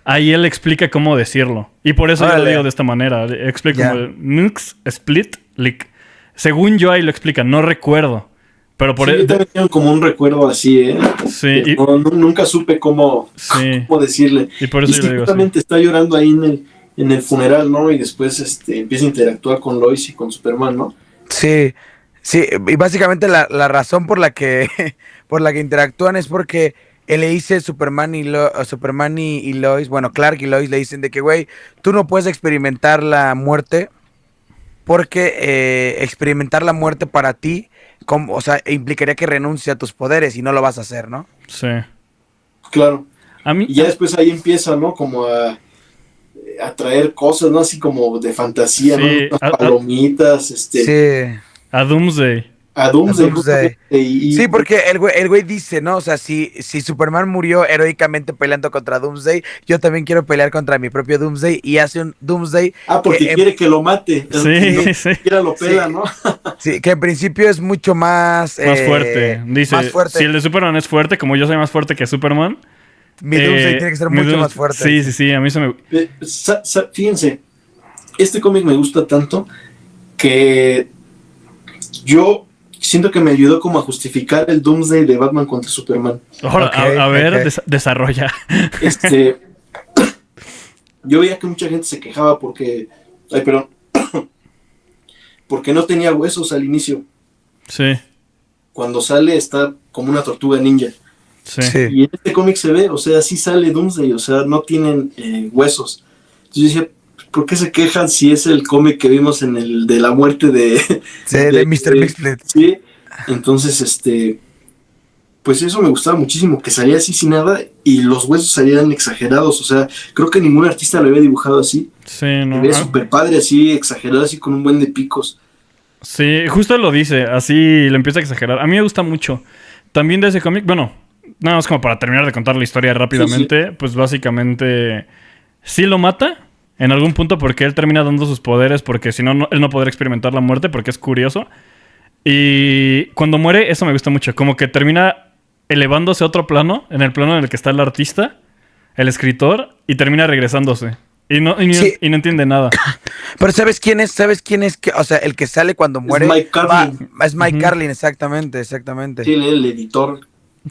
ahí él explica cómo decirlo. Y por eso yo lo Órale. digo de esta manera. Explica Ya. como Mix Splitlick. Según yo ahí lo explica, no recuerdo. Pero por Sí, yo también tengo como un recuerdo así, ¿eh? Sí, Que nunca supe cómo sí. decirle. Y por Y eso es yo que le digo así. justamente está llorando ahí en el funeral, ¿no? Y después empieza a interactuar con Lois y con Superman, ¿no? Sí, sí, y básicamente la razón por la que por la que interactúan es porque él le dice Superman y Lois, bueno, Clark y Lois le dicen de que, güey, tú no puedes experimentar la muerte porque experimentar la muerte para ti, o sea, implicaría que renuncies a tus poderes y no lo vas a hacer, ¿no? Sí. Claro. A mí, Y ya después ahí empieza, ¿no? Como a traer cosas, ¿no? Así como de fantasía, Sí, ¿no? Unas palomitas, Sí, a Doomsday. a a Doomsday, Doomsday. justamente, y Sí, porque el güey dice, ¿no? O sea, si Superman murió heroicamente peleando contra Doomsday, yo también quiero pelear contra mi propio Doomsday y hace un Doomsday porque que, quiere que lo mate. Sí, Ni sí. siquiera lo pela, Sí. ¿no? sí, que en principio es mucho más... Más fuerte. Dice, más fuerte. si el de Superman es fuerte, como yo soy más fuerte que Superman. Mi Doomsday tiene que ser mi mucho Doom- más fuerte. Sí, sí, sí. A mí se me. Fíjense, este cómic me gusta tanto que yo siento que me ayudó como a justificar el Doomsday de Batman contra Superman. Ahora, Ok, a ver, ok. desarrolla. Yo veía que mucha gente se quejaba porque, ay, perdón, porque no tenía huesos al inicio. Sí, Cuando sale está como una tortuga ninja. sí. Sí. Y en este cómic se ve, o sea, sí sale Doomsday, o sea, no tienen huesos. Entonces yo decía, ¿por qué se quejan si es el cómic que vimos en el de la muerte De Mr. Mixsplit. Sí, entonces, pues eso me gustaba muchísimo, que salía así sin nada y los huesos salían exagerados, o sea, creo que ningún artista lo había dibujado así. Sí, Se no. ve súper padre, así, exagerado, así con un buen de picos. Sí, justo lo dice, así lo empieza a exagerar. A mí me gusta mucho. También de ese cómic, bueno, nada más como para terminar de contar la historia rápidamente, pues básicamente sí lo mata en algún punto porque él termina dando sus poderes porque si no, él no podrá experimentar la muerte porque es curioso. Y cuando muere, eso me gusta mucho, como que termina elevándose a otro plano, en el plano en el que está el artista, el escritor, y termina regresándose. Sí. Y no entiende nada. Pero ¿sabes quién es? ¿Sabes quién es? O sea, el que sale cuando muere. Mike Carlin. Es Mike Ujú. Carlin, exactamente, exactamente. Sí, el editor.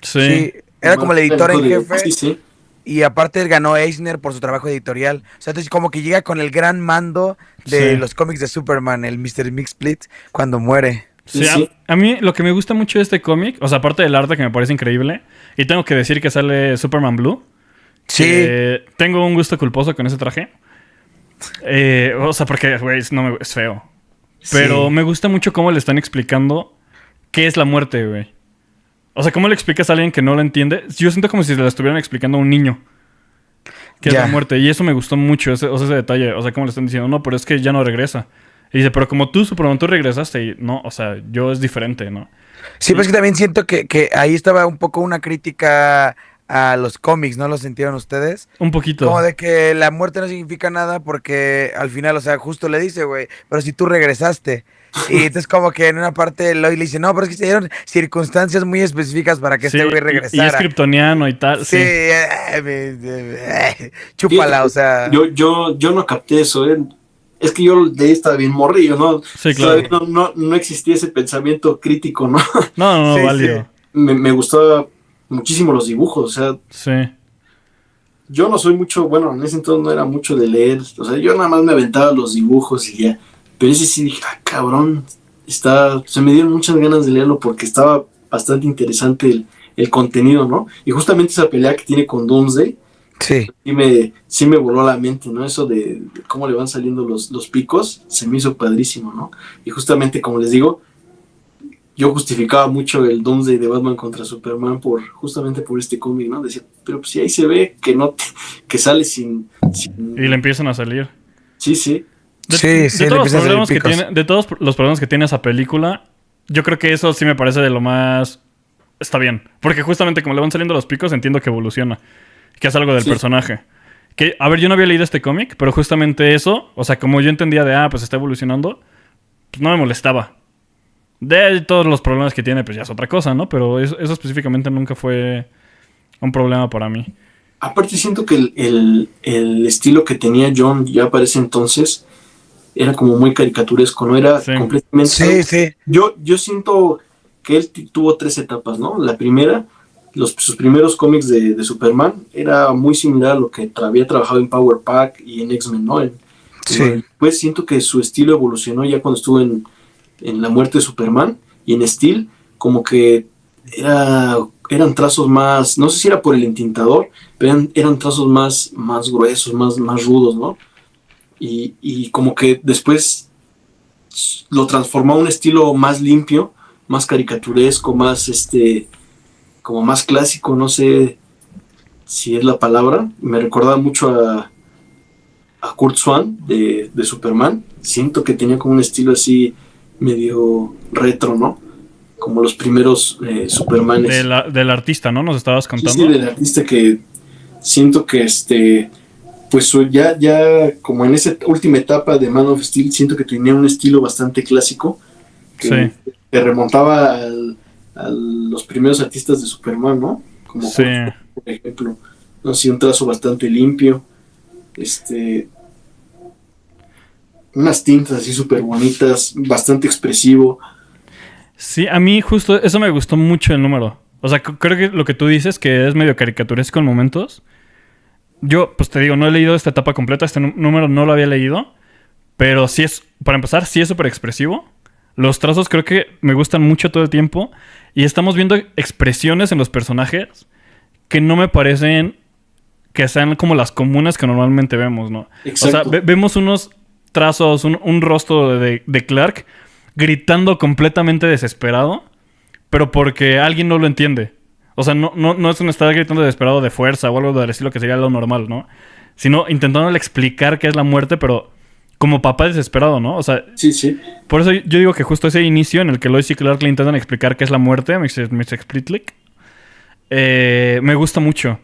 Sí. Sí, era como el editor en jefe. Sí, sí. Y aparte él ganó Eisner por su trabajo editorial. O sea, entonces como que llega con el gran mando de Sí. los cómics de Superman, el Mr. Mixsplit, cuando muere. Sí, Sí. a mí lo que me gusta mucho de este cómic, o sea, aparte del arte que me parece increíble, y tengo que decir que sale Superman Blue. Sí. que tengo un gusto culposo con ese traje. O sea, porque, güey, es feo. Pero Sí. me gusta mucho cómo le están explicando qué es la muerte, güey. O sea, cómo le explicas a alguien que no lo entiende. Yo siento como si se lo estuvieran explicando a un niño. ¿Qué es Ya. la muerte? Y eso me gustó mucho, ese detalle. O sea, cómo le están diciendo, no, pero es que ya no regresa. Y dice, pero como tú, Superman, tú regresaste y no, o sea, yo es diferente, ¿no? Sí, pues que también siento que ahí estaba un poco una crítica a los cómics, ¿no lo sintieron ustedes? Un poquito. Como de que la muerte no significa nada porque al final, o sea, justo le dice, güey, pero si tú regresaste. Y entonces como que en una parte Lois le dice, no, pero es que se dieron circunstancias muy específicas para que Sí, este güey y es regresara. kryptoniano y tal, Sí, sí. chúpala, o sea. Yo no capté eso, ¿eh? Es que yo de ahí estaba bien morrillo, ¿no? Sí, Todavía claro. no existía ese pensamiento crítico, ¿no? No, no, no, Sí, sí. válido. Me gustaba muchísimo los dibujos, o sea, Sí. yo no soy mucho, bueno, en ese entonces no era mucho de leer, o sea, yo nada más me aventaba los dibujos y ya, pero ese sí dije, ah, cabrón, se me dieron muchas ganas de leerlo porque estaba bastante interesante el contenido, ¿no? Y justamente esa pelea que tiene con Doomsday, Sí. sí me voló la mente, ¿no? Eso de cómo le van saliendo los picos, se me hizo padrísimo, ¿no? Y justamente, como les digo, yo justificaba mucho el Doomsday de Batman contra Superman justamente por este cómic, ¿no? Decía, pero pues si ahí se ve que que sale sin... Y le empiezan a salir. Sí, sí. Sí, sí, De le todos los empieza a salir problemas que picos. tiene, de todos los problemas que tiene esa película, yo creo que eso sí me parece de lo más... Está bien. Porque justamente como le van saliendo los picos, entiendo que evoluciona. Que es algo del Sí. personaje. Que, a ver, yo no había leído este cómic, pero justamente eso, o sea, como yo entendía de, pues está evolucionando, pues no me molestaba. De todos los problemas que tiene, pues ya es otra cosa, ¿no? Pero eso específicamente nunca fue un problema para mí. Aparte siento que el estilo que tenía John ya para ese entonces era como muy caricaturesco, no era Sí. completamente... Sí, sí. Yo siento que él tuvo 3 etapas, ¿no? La primera, sus primeros cómics de Superman era muy similar a lo que había trabajado en Power Pack y en X-Men, ¿no? Sí. Después siento que su estilo evolucionó ya cuando estuvo en La Muerte de Superman y en Steel, como que eran trazos más, no sé si era por el entintador, pero eran trazos más gruesos, más rudos, ¿no? Y como que después lo transformó a un estilo más limpio, más caricaturesco, más como más clásico, no sé si es la palabra. Me recordaba mucho a Kurt Swan de Superman. Siento que tenía como un estilo así medio retro, ¿no? Como los primeros Supermanes. Del artista, ¿no? Nos estabas Sí, contando. sí, del artista que siento que pues ya como en esa última etapa de Man of Steel, siento que tenía un estilo bastante clásico que te remontaba a los primeros artistas de Superman, ¿no? Como Sí. por ejemplo, no sé, un trazo bastante limpio, unas tintas así súper bonitas, bastante expresivo. Sí, a mí justo eso me gustó mucho el número. O sea, creo que lo que tú dices, que es medio caricaturesco en momentos. Yo, pues te digo, no he leído esta etapa completa, este número no lo había leído. Pero sí es, para empezar, sí es súper expresivo. Los trazos creo que me gustan mucho todo el tiempo. Y estamos viendo expresiones en los personajes que no me parecen que sean como las comunes que normalmente vemos, ¿no? Exacto. O sea, vemos unos trazos, un rostro de Clark gritando completamente desesperado, pero porque alguien no lo entiende. O sea, no es un estar gritando desesperado de fuerza o algo del estilo que sería lo normal, ¿no? Sino intentando explicar qué es la muerte, pero como papá desesperado, ¿no? O sea, Sí, sí. por eso yo digo que justo ese inicio en el que Lois y Clark le intentan explicar qué es la muerte, Mr. Splitlick, me gusta mucho.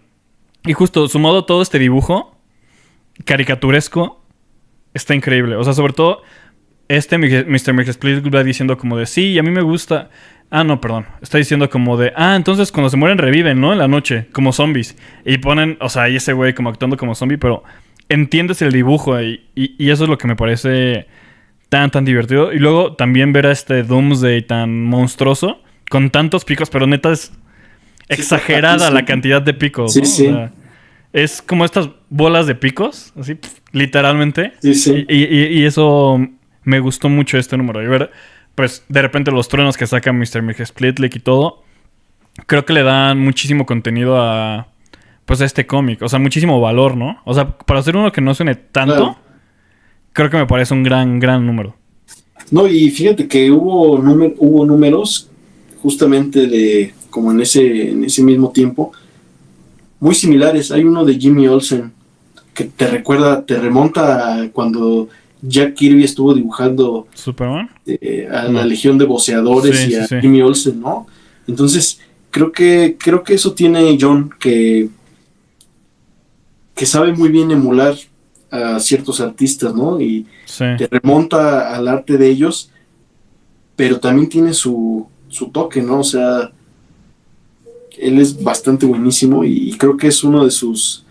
Y justo sumado todo este dibujo caricaturesco, está increíble. O sea, sobre todo, Mr. Split va diciendo como de, sí, a mí me gusta. Ah, no, perdón. Está diciendo como de, entonces cuando se mueren reviven, ¿no? En la noche, como zombies. Y ponen, o sea, ahí ese güey como actuando como zombie, pero entiendes el dibujo y eso es lo que me parece tan divertido. Y luego también ver a este Doomsday tan monstruoso, con tantos picos, pero neta es exagerada sí. La cantidad de picos, Sí, ¿no? sí. O sea, es como estas bolas de picos, así, literalmente. Sí, sí. Y eso me gustó mucho este número. Y ver, pues, de repente los truenos que saca Mr. Splitlick y todo, creo que le dan muchísimo contenido a este cómic. O sea, muchísimo valor, ¿no? O sea, para hacer uno que no suene tanto, Claro. creo que me parece un gran número. No, y fíjate que hubo números justamente como en ese mismo tiempo, muy similares. Hay uno de Jimmy Olsen que te remonta a cuando Jack Kirby estuvo dibujando ¿Superman? a No. la Legión de Boceadores Sí, y sí, a sí. Jimmy Olsen, ¿no? Entonces, creo que eso tiene John, que sabe muy bien emular a ciertos artistas, ¿no? Y Sí. te remonta al arte de ellos, pero también tiene su toque, ¿no? O sea, él es bastante buenísimo y creo que es uno de sus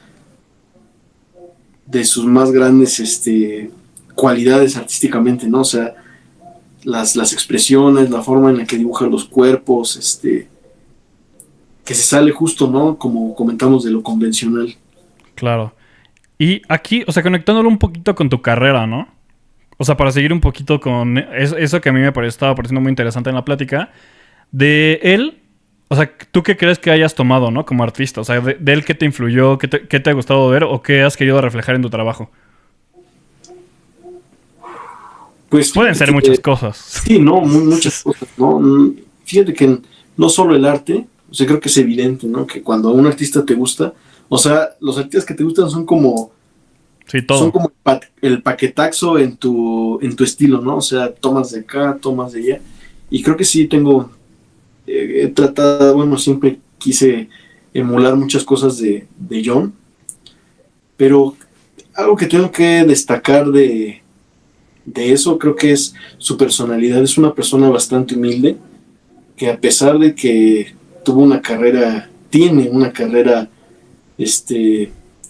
más grandes cualidades artísticamente, ¿no? O sea, las expresiones, la forma en la que dibuja los cuerpos, que se sale justo, ¿no? Como comentamos de lo convencional. Claro. Y aquí, o sea, conectándolo un poquito con tu carrera, ¿no? O sea, para seguir un poquito con eso que a mí estaba pareciendo muy interesante en la plática, de él, o sea, ¿tú qué crees que hayas tomado, ¿no? Como artista, o sea, de él, ¿qué te influyó? ¿Qué te ha gustado ver o qué has querido reflejar en tu trabajo? Pues Pueden fíjate ser muchas que, cosas. sí, ¿no? Muchas cosas, ¿no? Fíjate que no solo el arte, o sea, creo que es evidente, ¿no? Que cuando a un artista te gusta, o sea, los artistas que te gustan Sí, son todo. como el paquetaxo en tu estilo, ¿no? O sea, tomas de acá, tomas de allá. Y creo que sí he tratado, bueno, siempre quise emular muchas cosas de John, pero algo que tengo que destacar de eso creo que es su personalidad. Es una persona bastante humilde, que a pesar de que tiene una carrera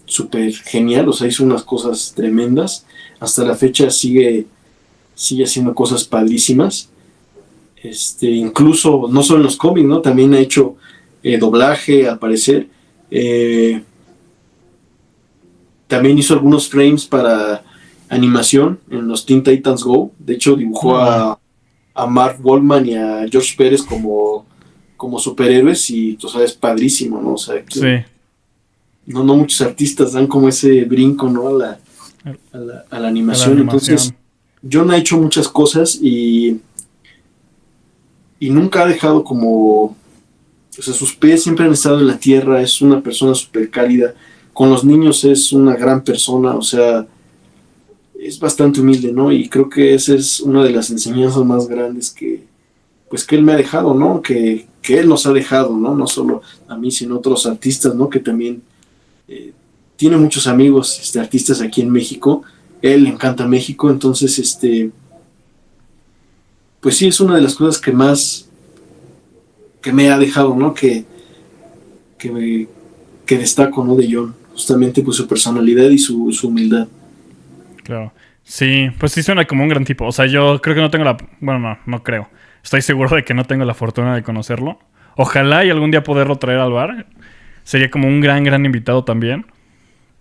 súper genial, o sea, hizo unas cosas tremendas, hasta la fecha sigue haciendo cosas padrísimas. Incluso no solo en los cómics, ¿no? También ha hecho doblaje, al parecer. Eh, También hizo algunos frames para animación en los Teen Titans Go. De hecho, dibujó No. a Mark Waldman y a George Pérez como superhéroes y tú sabes, padrísimo, ¿no? O sea, que Sí. no muchos artistas dan como ese brinco, ¿no? A la A la animación. Entonces, animación. John ha hecho muchas cosas y nunca ha dejado como, o sea, sus pies siempre han estado en la tierra, es una persona súper cálida, con los niños es una gran persona, o sea, es bastante humilde, ¿no? Y creo que esa es una de las enseñanzas más grandes pues que él me ha dejado, ¿no? Que él nos ha dejado, ¿no? No solo a mí, sino a otros artistas, ¿no? Que también eh, tiene muchos amigos, artistas aquí en México, él le encanta México, entonces, pues sí, es una de las cosas que me ha dejado, ¿no? Que, que destaco, ¿no? De John, justamente pues su personalidad y su humildad. Claro. Sí, pues sí suena como un gran tipo. O sea, yo creo que no tengo la... Bueno, no creo. Estoy seguro de que no tengo la fortuna de conocerlo. Ojalá y algún día poderlo traer al bar. Sería como un gran invitado también.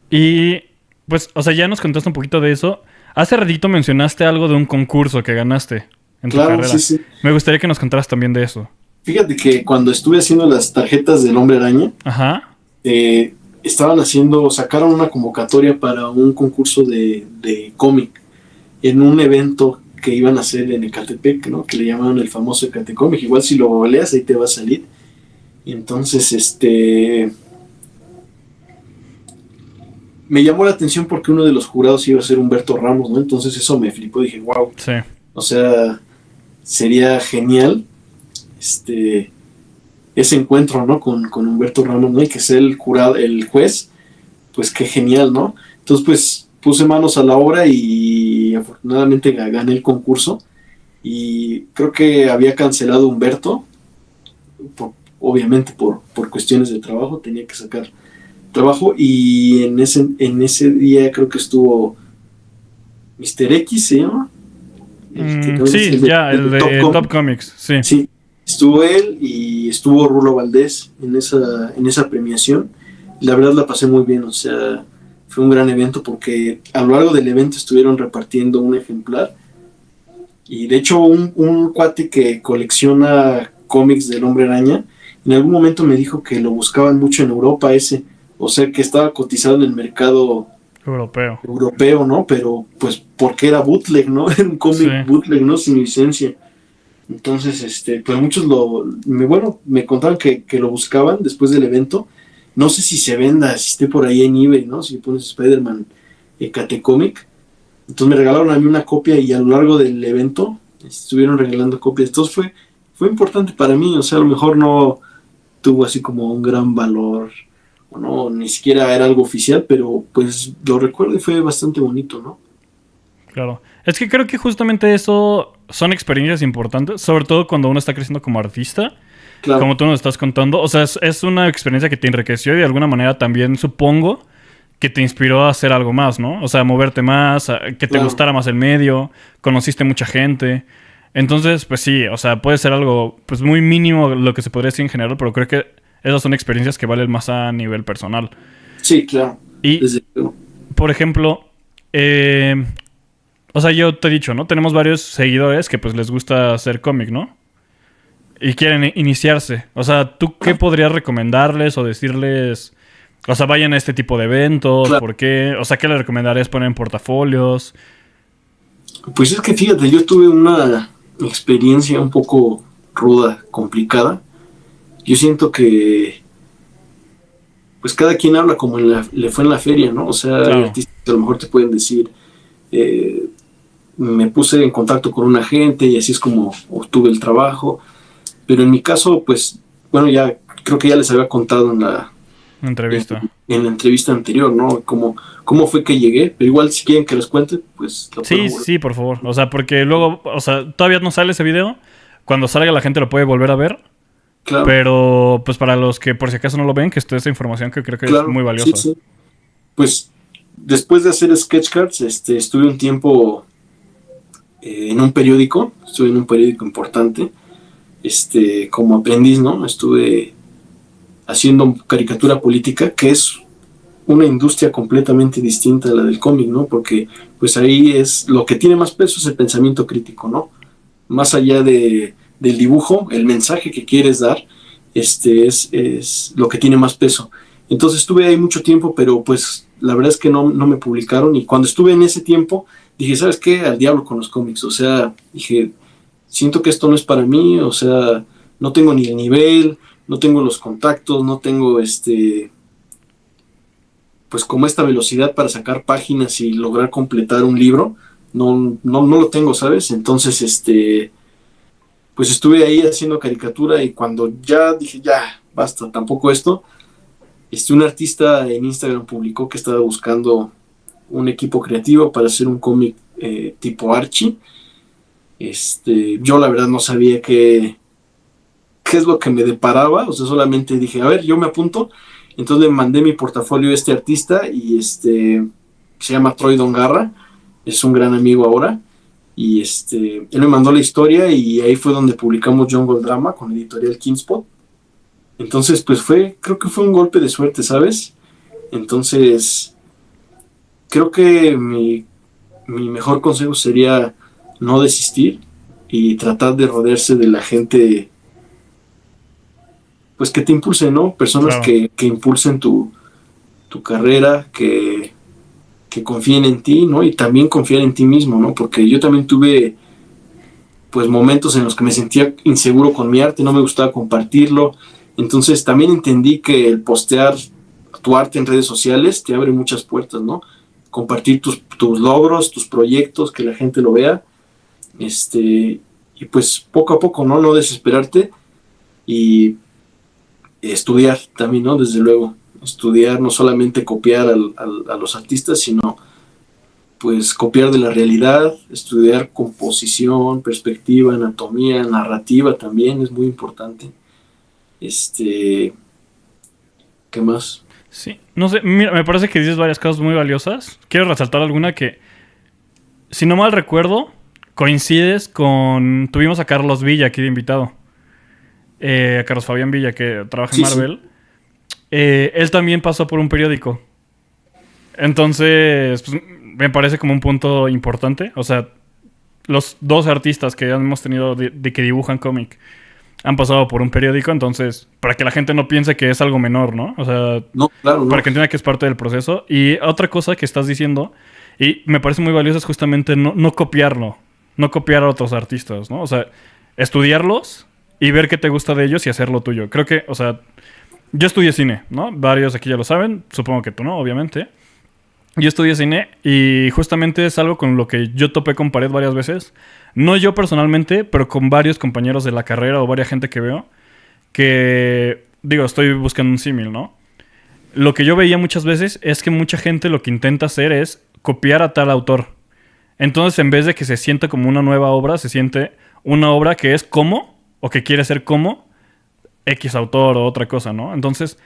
Y pues, o sea, ya nos contaste un poquito de eso. Hace ratito mencionaste algo de un concurso que ganaste en tu Claro, sí, carrera. sí. Me gustaría que nos contaras también de eso. Fíjate que cuando estuve haciendo las tarjetas del Hombre Araña, Ajá. eh, sacaron una convocatoria para un concurso de cómic en un evento que iban a hacer en Ecatepec, ¿no? Que le llamaban el famoso Ecatecomic. Igual si lo googleas ahí te va a salir. Y entonces, me llamó la atención porque uno de los jurados iba a ser Humberto Ramos, ¿no? Entonces eso me flipó, dije, wow, Sí. o sea, sería genial este ese encuentro, ¿no? Con Humberto Ramos, ¿no? Y que sea el juez, pues qué genial, ¿no? Entonces, pues puse manos a la obra y afortunadamente gané el concurso y creo que había cancelado Humberto, obviamente por cuestiones de trabajo, tenía que sacar trabajo y en ese día creo que estuvo Mr. X, ¿se llama? Sí, ya, el Top de Comic. Top Comics. Sí. Sí, estuvo él y estuvo Rulo Valdés en esa premiación. La verdad la pasé muy bien, o sea, fue un gran evento porque a lo largo del evento estuvieron repartiendo un ejemplar y de hecho un cuate que colecciona cómics del Hombre Araña, en algún momento me dijo que lo buscaban mucho en Europa ese, o sea que estaba cotizado en el mercado Europeo. europeo, ¿no? Pero pues porque era bootleg, ¿no? Era un cómic Sí. bootleg, ¿no? Sin licencia. Entonces, pues muchos me contaron que lo buscaban después del evento. No sé si se venda, si esté por ahí en eBay, ¿no? Si pones Spider-Man Catecomic. Entonces me regalaron a mí una copia y a lo largo del evento estuvieron regalando copias. Entonces fue importante para mí, o sea, a lo mejor no tuvo así como un gran valor, o no, ni siquiera era algo oficial, pero pues lo recuerdo y fue bastante bonito, ¿no? Claro. Es que creo que justamente eso son experiencias importantes, sobre todo cuando uno está creciendo como artista, Claro, como tú nos estás contando. O sea, es una experiencia que te enriqueció y de alguna manera también supongo que te inspiró a hacer algo más, ¿no? O sea, a moverte más, que te claro. gustara más el medio, conociste mucha gente. Entonces, pues sí, o sea, puede ser algo pues muy mínimo lo que se podría decir en general, pero creo que esas son experiencias que valen más a nivel personal. Sí, claro, Y, desde luego. por ejemplo, eh, o sea, yo te he dicho, ¿no? Tenemos varios seguidores que pues les gusta hacer cómic, ¿no? Y quieren iniciarse. O sea, ¿tú qué podrías recomendarles o decirles? O sea, vayan a este tipo de eventos, Claro. ¿por qué? O sea, ¿qué les recomendarías poner en portafolios? Pues es que fíjate, yo tuve una experiencia un poco ruda, complicada. Yo siento que pues cada quien habla como le fue en la feria, ¿no? O sea, hay Claro. artistas que a lo mejor te pueden decir, eh, me puse en contacto con una agente y así es como obtuve el trabajo. Pero en mi caso, pues, bueno, ya creo que ya les había contado en, Entrevista. en la entrevista anterior, ¿no? Cómo fue que llegué. Pero igual si quieren que les cuente, pues lo puedo Sí, volver. sí, por favor. O sea, porque luego, o sea, todavía no sale ese video. Cuando salga la gente lo puede volver a ver. Claro, Pero, pues para los que por si acaso no lo ven, que esté esa información que creo que es claro, muy sí, valiosa. sí. Pues después de hacer sketch cards, estuve un tiempo en un periódico, estuve en un periódico importante, como aprendiz, ¿no? Estuve haciendo caricatura política, que es una industria completamente distinta a la del cómic, ¿no? Porque pues ahí es lo que tiene más peso es el pensamiento crítico, ¿no? Más allá del dibujo, el mensaje que quieres dar, es lo que tiene más peso. Entonces estuve ahí mucho tiempo, pero pues la verdad es que no me publicaron y cuando estuve en ese tiempo dije, ¿sabes qué? Al diablo con los cómics, o sea, dije, siento que esto no es para mí, o sea, no tengo ni el nivel, no tengo los contactos, no tengo pues como esta velocidad para sacar páginas y lograr completar un libro, no lo tengo, ¿sabes? Entonces, pues estuve ahí haciendo caricatura y cuando ya dije, ya, basta, tampoco esto, un artista en Instagram publicó que estaba buscando un equipo creativo para hacer un cómic tipo Archie. Yo la verdad no sabía qué es lo que me deparaba, o sea, solamente dije, a ver, yo me apunto. Entonces le mandé mi portafolio a este artista y se llama Troy Dongarra, es un gran amigo ahora. Y él me mandó la historia y ahí fue donde publicamos Jungle Drama con editorial Kingspot. Entonces, pues creo que fue un golpe de suerte, ¿sabes? Entonces, creo que mi mejor consejo sería no desistir y tratar de rodearse de la gente pues que te impulsen, ¿no? Personas Claro. que impulsen tu carrera, que confíen en ti, ¿no? Y también confiar en ti mismo, ¿no? Porque yo también tuve pues momentos en los que me sentía inseguro con mi arte, no me gustaba compartirlo. Entonces también entendí que el postear tu arte en redes sociales te abre muchas puertas, ¿no? Compartir tus logros, tus proyectos, que la gente lo vea. Y pues poco a poco, ¿no? No desesperarte y estudiar también, ¿no? Desde luego, estudiar, no solamente copiar a los artistas, sino pues copiar de la realidad, estudiar composición, perspectiva, anatomía, narrativa también es muy importante. ¿Qué más? Sí. No sé, mira, me parece que dices varias cosas muy valiosas. Quiero resaltar alguna que, si no mal recuerdo, coincides con... Tuvimos a Carlos Villa aquí de invitado. A Carlos Fabián Villa, que trabaja en Sí, sí, Marvel. Él también pasó por un periódico. Entonces, pues, me parece como un punto importante. O sea, los dos artistas que hemos tenido de que dibujan cómic han pasado por un periódico. Entonces, para que la gente no piense que es algo menor, ¿no? O sea, no, claro, para no, que entienda que es parte del proceso. Y otra cosa que estás diciendo, y me parece muy valiosa, es justamente no copiarlo. No copiar a otros artistas, ¿no? O sea, estudiarlos y ver qué te gusta de ellos y hacerlo tuyo. Creo que, o sea, yo estudié cine, ¿no? Varios aquí ya lo saben. Supongo que tú no, obviamente. yo estudié cine y justamente es algo con lo que yo topé con pared varias veces. No yo personalmente, pero con varios compañeros de la carrera o varias gente que veo. Que, digo, estoy buscando un símil, ¿no? Lo que yo veía muchas veces es que mucha gente lo que intenta hacer es copiar a tal autor. Entonces, en vez de que se sienta como una nueva obra, se siente una obra que es como, o que quiere ser como, X autor o otra cosa, ¿no? Entonces,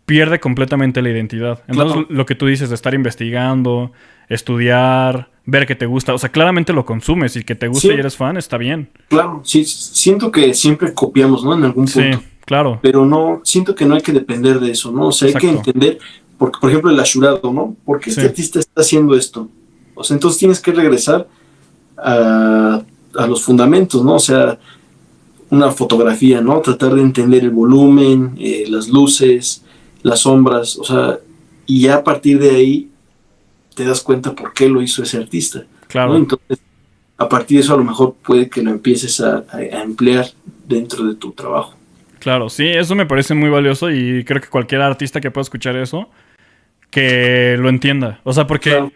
pierde completamente la identidad. Entonces, Claro. lo que tú dices de estar investigando, estudiar, ver que te gusta, o sea, claramente lo consumes y que te gusta Sí, y eres fan, está bien. claro, sí, siento que siempre copiamos, ¿no? En algún Sí, punto. claro, Pero no, siento que no hay que depender de eso, ¿no? O sea, hay que exacto. entender, porque, por ejemplo, el ashurado, ¿no? ¿Por qué Sí, este artista está haciendo esto? O sea, entonces tienes que regresar a, a los fundamentos, ¿no? O sea, una fotografía, ¿no? Tratar de entender el volumen, las luces, las sombras, o sea, y ya a partir de ahí te das cuenta por qué lo hizo ese artista, ¿no? claro. Entonces, a partir de eso a lo mejor puede que lo empieces a emplear dentro de tu trabajo. Claro, sí, eso me parece muy valioso y creo que cualquier artista que pueda escuchar eso, que lo entienda. O sea, porque Claro,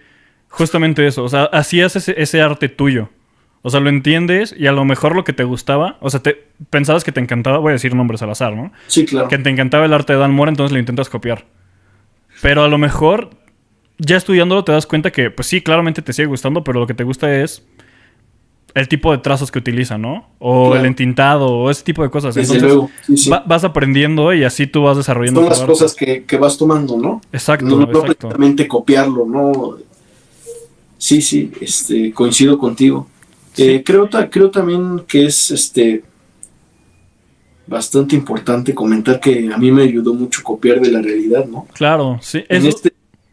justamente eso, o sea, así es ese arte tuyo. O sea, lo entiendes y a lo mejor lo que te gustaba, o sea, pensabas que te encantaba, voy a decir nombres al azar, ¿no? sí, claro. Que te encantaba el arte de Dan Mora, entonces lo intentas copiar. Pero a lo mejor, ya estudiándolo te das cuenta que, pues sí, claramente te sigue gustando, pero lo que te gusta es el tipo de trazos que utiliza, ¿no? O el Claro, entintado, o ese tipo de cosas. desde Entonces, luego, sí, sí. vas aprendiendo y así tú vas desarrollando Son tu las arte. cosas que vas tomando, ¿no? No, Exacto, no exacto. precisamente copiarlo, ¿no? Sí, sí, coincido contigo. Sí, Creo también que es bastante importante comentar que a mí me ayudó mucho copiar de la realidad, ¿no? claro, sí. En Eso,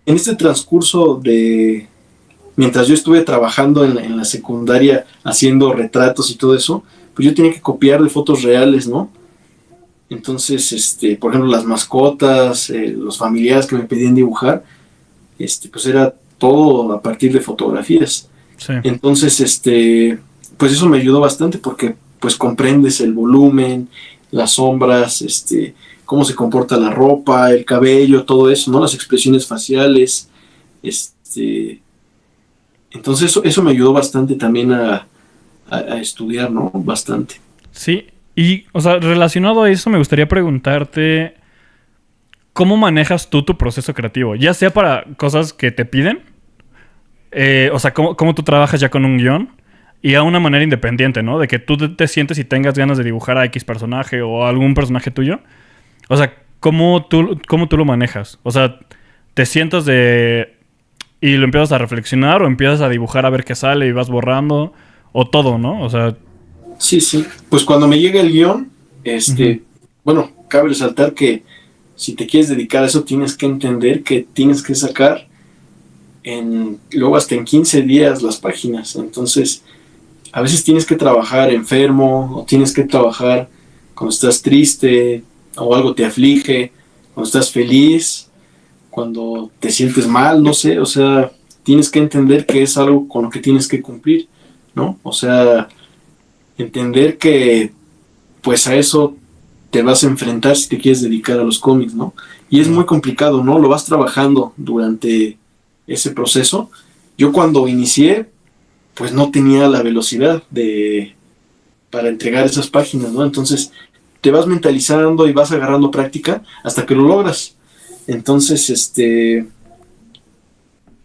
en este transcurso de, mientras yo estuve trabajando en la secundaria haciendo retratos y todo eso, pues yo tenía que copiar de fotos reales, ¿no? Entonces, por ejemplo, las mascotas, los familiares que me pedían dibujar, pues era todo a partir de fotografías. sí, Entonces, pues eso me ayudó bastante porque pues comprendes el volumen, las sombras, cómo se comporta la ropa, el cabello, todo eso, ¿no? Las expresiones faciales, este, entonces eso me ayudó bastante también a estudiar, ¿no? Bastante. sí. Y, o sea, relacionado a eso, me gustaría preguntarte, ¿cómo manejas tú tu proceso creativo? Ya sea para cosas que te piden, o sea, cómo tú trabajas ya con un guión, y a una manera independiente, ¿no? De que tú te sientes y tengas ganas de dibujar a X personaje o a algún personaje tuyo. O sea, cómo tú lo manejas? O sea, ¿te sientas de... y lo empiezas a reflexionar o empiezas a dibujar a ver qué sale y vas borrando? O todo, ¿no? O sea... Sí, sí. Pues cuando me llega el guión, Ujú, bueno, cabe resaltar que si te quieres dedicar a eso, tienes que entender que tienes que sacar luego hasta en 15 días las páginas. Entonces, a veces tienes que trabajar enfermo o tienes que trabajar cuando estás triste o algo te aflige, cuando estás feliz, cuando te sientes mal, no sé, o sea, tienes que entender que es algo con lo que tienes que cumplir, ¿no? O sea, entender que pues a eso te vas a enfrentar si te quieres dedicar a los cómics, ¿no? Y es muy claro. complicado, ¿no? Lo vas trabajando durante ese proceso. Yo cuando inicié, pues no tenía la velocidad para entregar esas páginas, ¿no? Entonces te vas mentalizando y vas agarrando práctica hasta que lo logras. Entonces,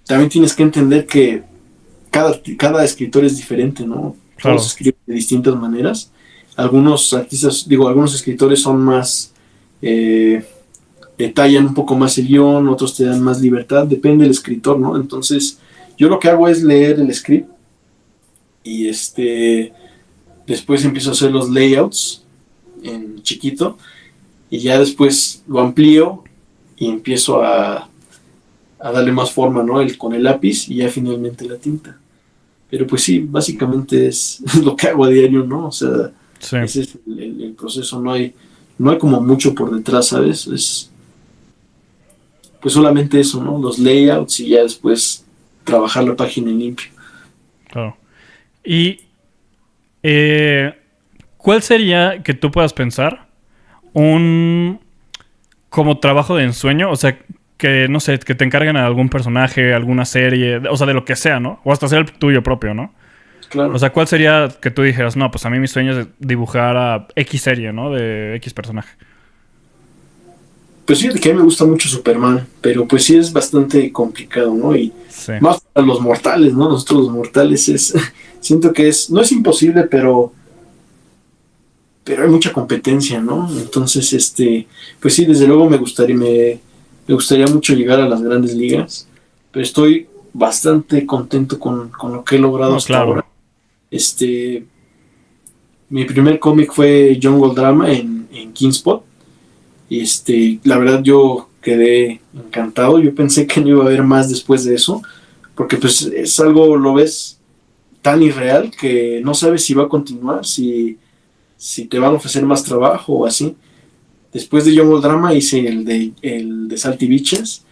también tienes que entender que cada escritor es diferente, ¿no? Todos Claro. escriben de distintas maneras. Algunos artistas, digo, algunos escritores son más, eh, detallan un poco más el guión, otros te dan más libertad, depende del escritor, ¿no? Entonces, yo lo que hago es leer el script y después empiezo a hacer los layouts en chiquito y ya después lo amplío y empiezo a darle más forma, ¿no? Con el lápiz y ya finalmente la tinta. Pero pues sí, básicamente es lo que hago a diario, ¿no? O sea, Sí. ese es el proceso, no hay como mucho por detrás, ¿sabes? Es pues solamente eso, ¿no? Los layouts y ya después trabajar la página en limpio. Claro. Y... eh, ¿cuál sería que tú puedas pensar un como trabajo de ensueño? O sea, que, no sé, que te encarguen a algún personaje, alguna serie, o sea, de lo que sea, ¿no? O hasta hacer el tuyo propio, ¿no? Claro. O sea, ¿cuál sería que tú dijeras, no, pues a mí mi sueño es dibujar a X serie, ¿no? De X personaje. Pues fíjate que a mí me gusta mucho Superman, pero pues sí es bastante complicado, ¿no? Y Sí. más para los mortales, ¿no? Nosotros los mortales siento que no es imposible, pero hay mucha competencia, ¿no? Entonces, pues sí, desde luego me gustaría mucho llegar a las grandes ligas, pero estoy bastante contento con lo que he logrado No, hasta claro. ahora. Mi primer cómic fue Jungle Drama en Kingspot. La verdad yo quedé encantado. Yo pensé que no iba a haber más después de eso, porque pues es algo, lo ves tan irreal que no sabes si va a continuar, si te van a ofrecer más trabajo o así. Después de Jungle Drama hice el de Salty Beaches.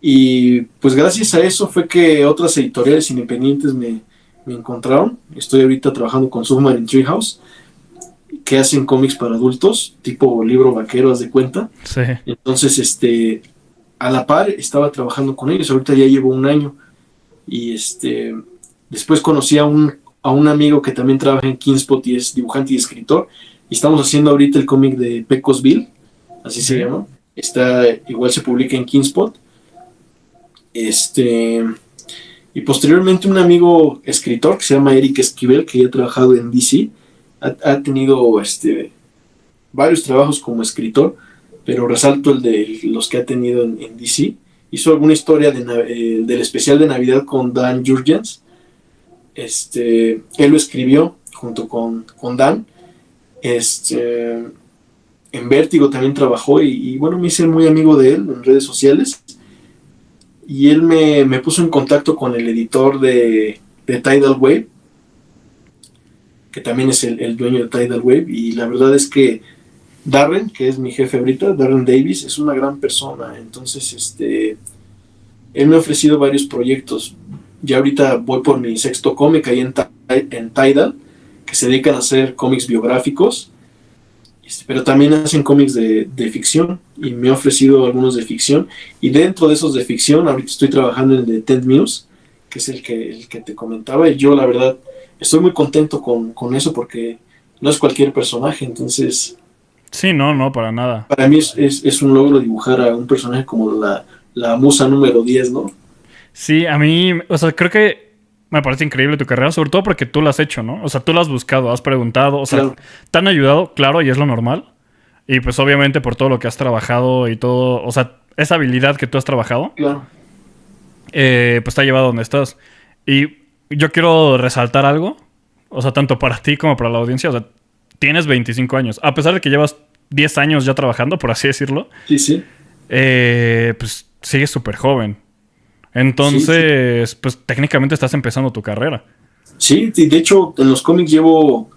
Y pues gracias a eso fue que otras editoriales independientes me encontraron. Estoy ahorita trabajando con Submarine Treehouse, que hacen cómics para adultos, tipo libro vaquero, haz de cuenta. Sí. Entonces, a la par estaba trabajando con ellos. Ahorita ya llevo un año. Y después conocí a un amigo que también trabaja en Kingspot y es dibujante y escritor. Y estamos haciendo ahorita el cómic de Pecosville, así se llama. Igual se publica en Kingspot. Y posteriormente un amigo escritor que se llama Eric Esquivel, que ya ha trabajado en DC, ha tenido varios trabajos como escritor, pero resalto el de los que ha tenido en DC. Hizo alguna historia del especial de Navidad con Dan Jurgens. Él lo escribió junto con Dan. En Vértigo también trabajó y bueno, me hice muy amigo de él en redes sociales. Y él me puso en contacto con el editor de Tidal Wave, que también es el dueño de Tidal Wave. Y la verdad es que Darren, que es mi jefe ahorita, Darren Davis, es una gran persona. Entonces, él me ha ofrecido varios proyectos. Ya ahorita voy por mi sexto cómic ahí en Tidal, que se dedican a hacer cómics biográficos, pero también hacen cómics de ficción, y me ha ofrecido algunos de ficción. Y dentro de esos de ficción, ahorita estoy trabajando en el de Ted Muse, que es el que te comentaba, y yo la verdad estoy muy contento con eso, porque no es cualquier personaje. Entonces, Sí, no, para nada. para mí es un logro dibujar a un personaje como la musa número 10, ¿no? Sí, a mí, o sea, creo que me parece increíble tu carrera, sobre todo porque tú la has hecho, ¿no? O sea, tú la has buscado, has preguntado, o sea, Claro. te han ayudado, claro, y es lo normal. Y pues obviamente por todo lo que has trabajado y todo, o sea, esa habilidad que tú has trabajado, Claro. pues te ha llevado a donde estás. Y yo quiero resaltar algo, o sea, tanto para ti como para la audiencia, o sea, tienes 25 años, a pesar de que llevas 10 años ya trabajando, por así decirlo, Sí. pues sigues súper joven. Entonces, pues técnicamente estás empezando tu carrera. Sí, de hecho, en los cómics llevo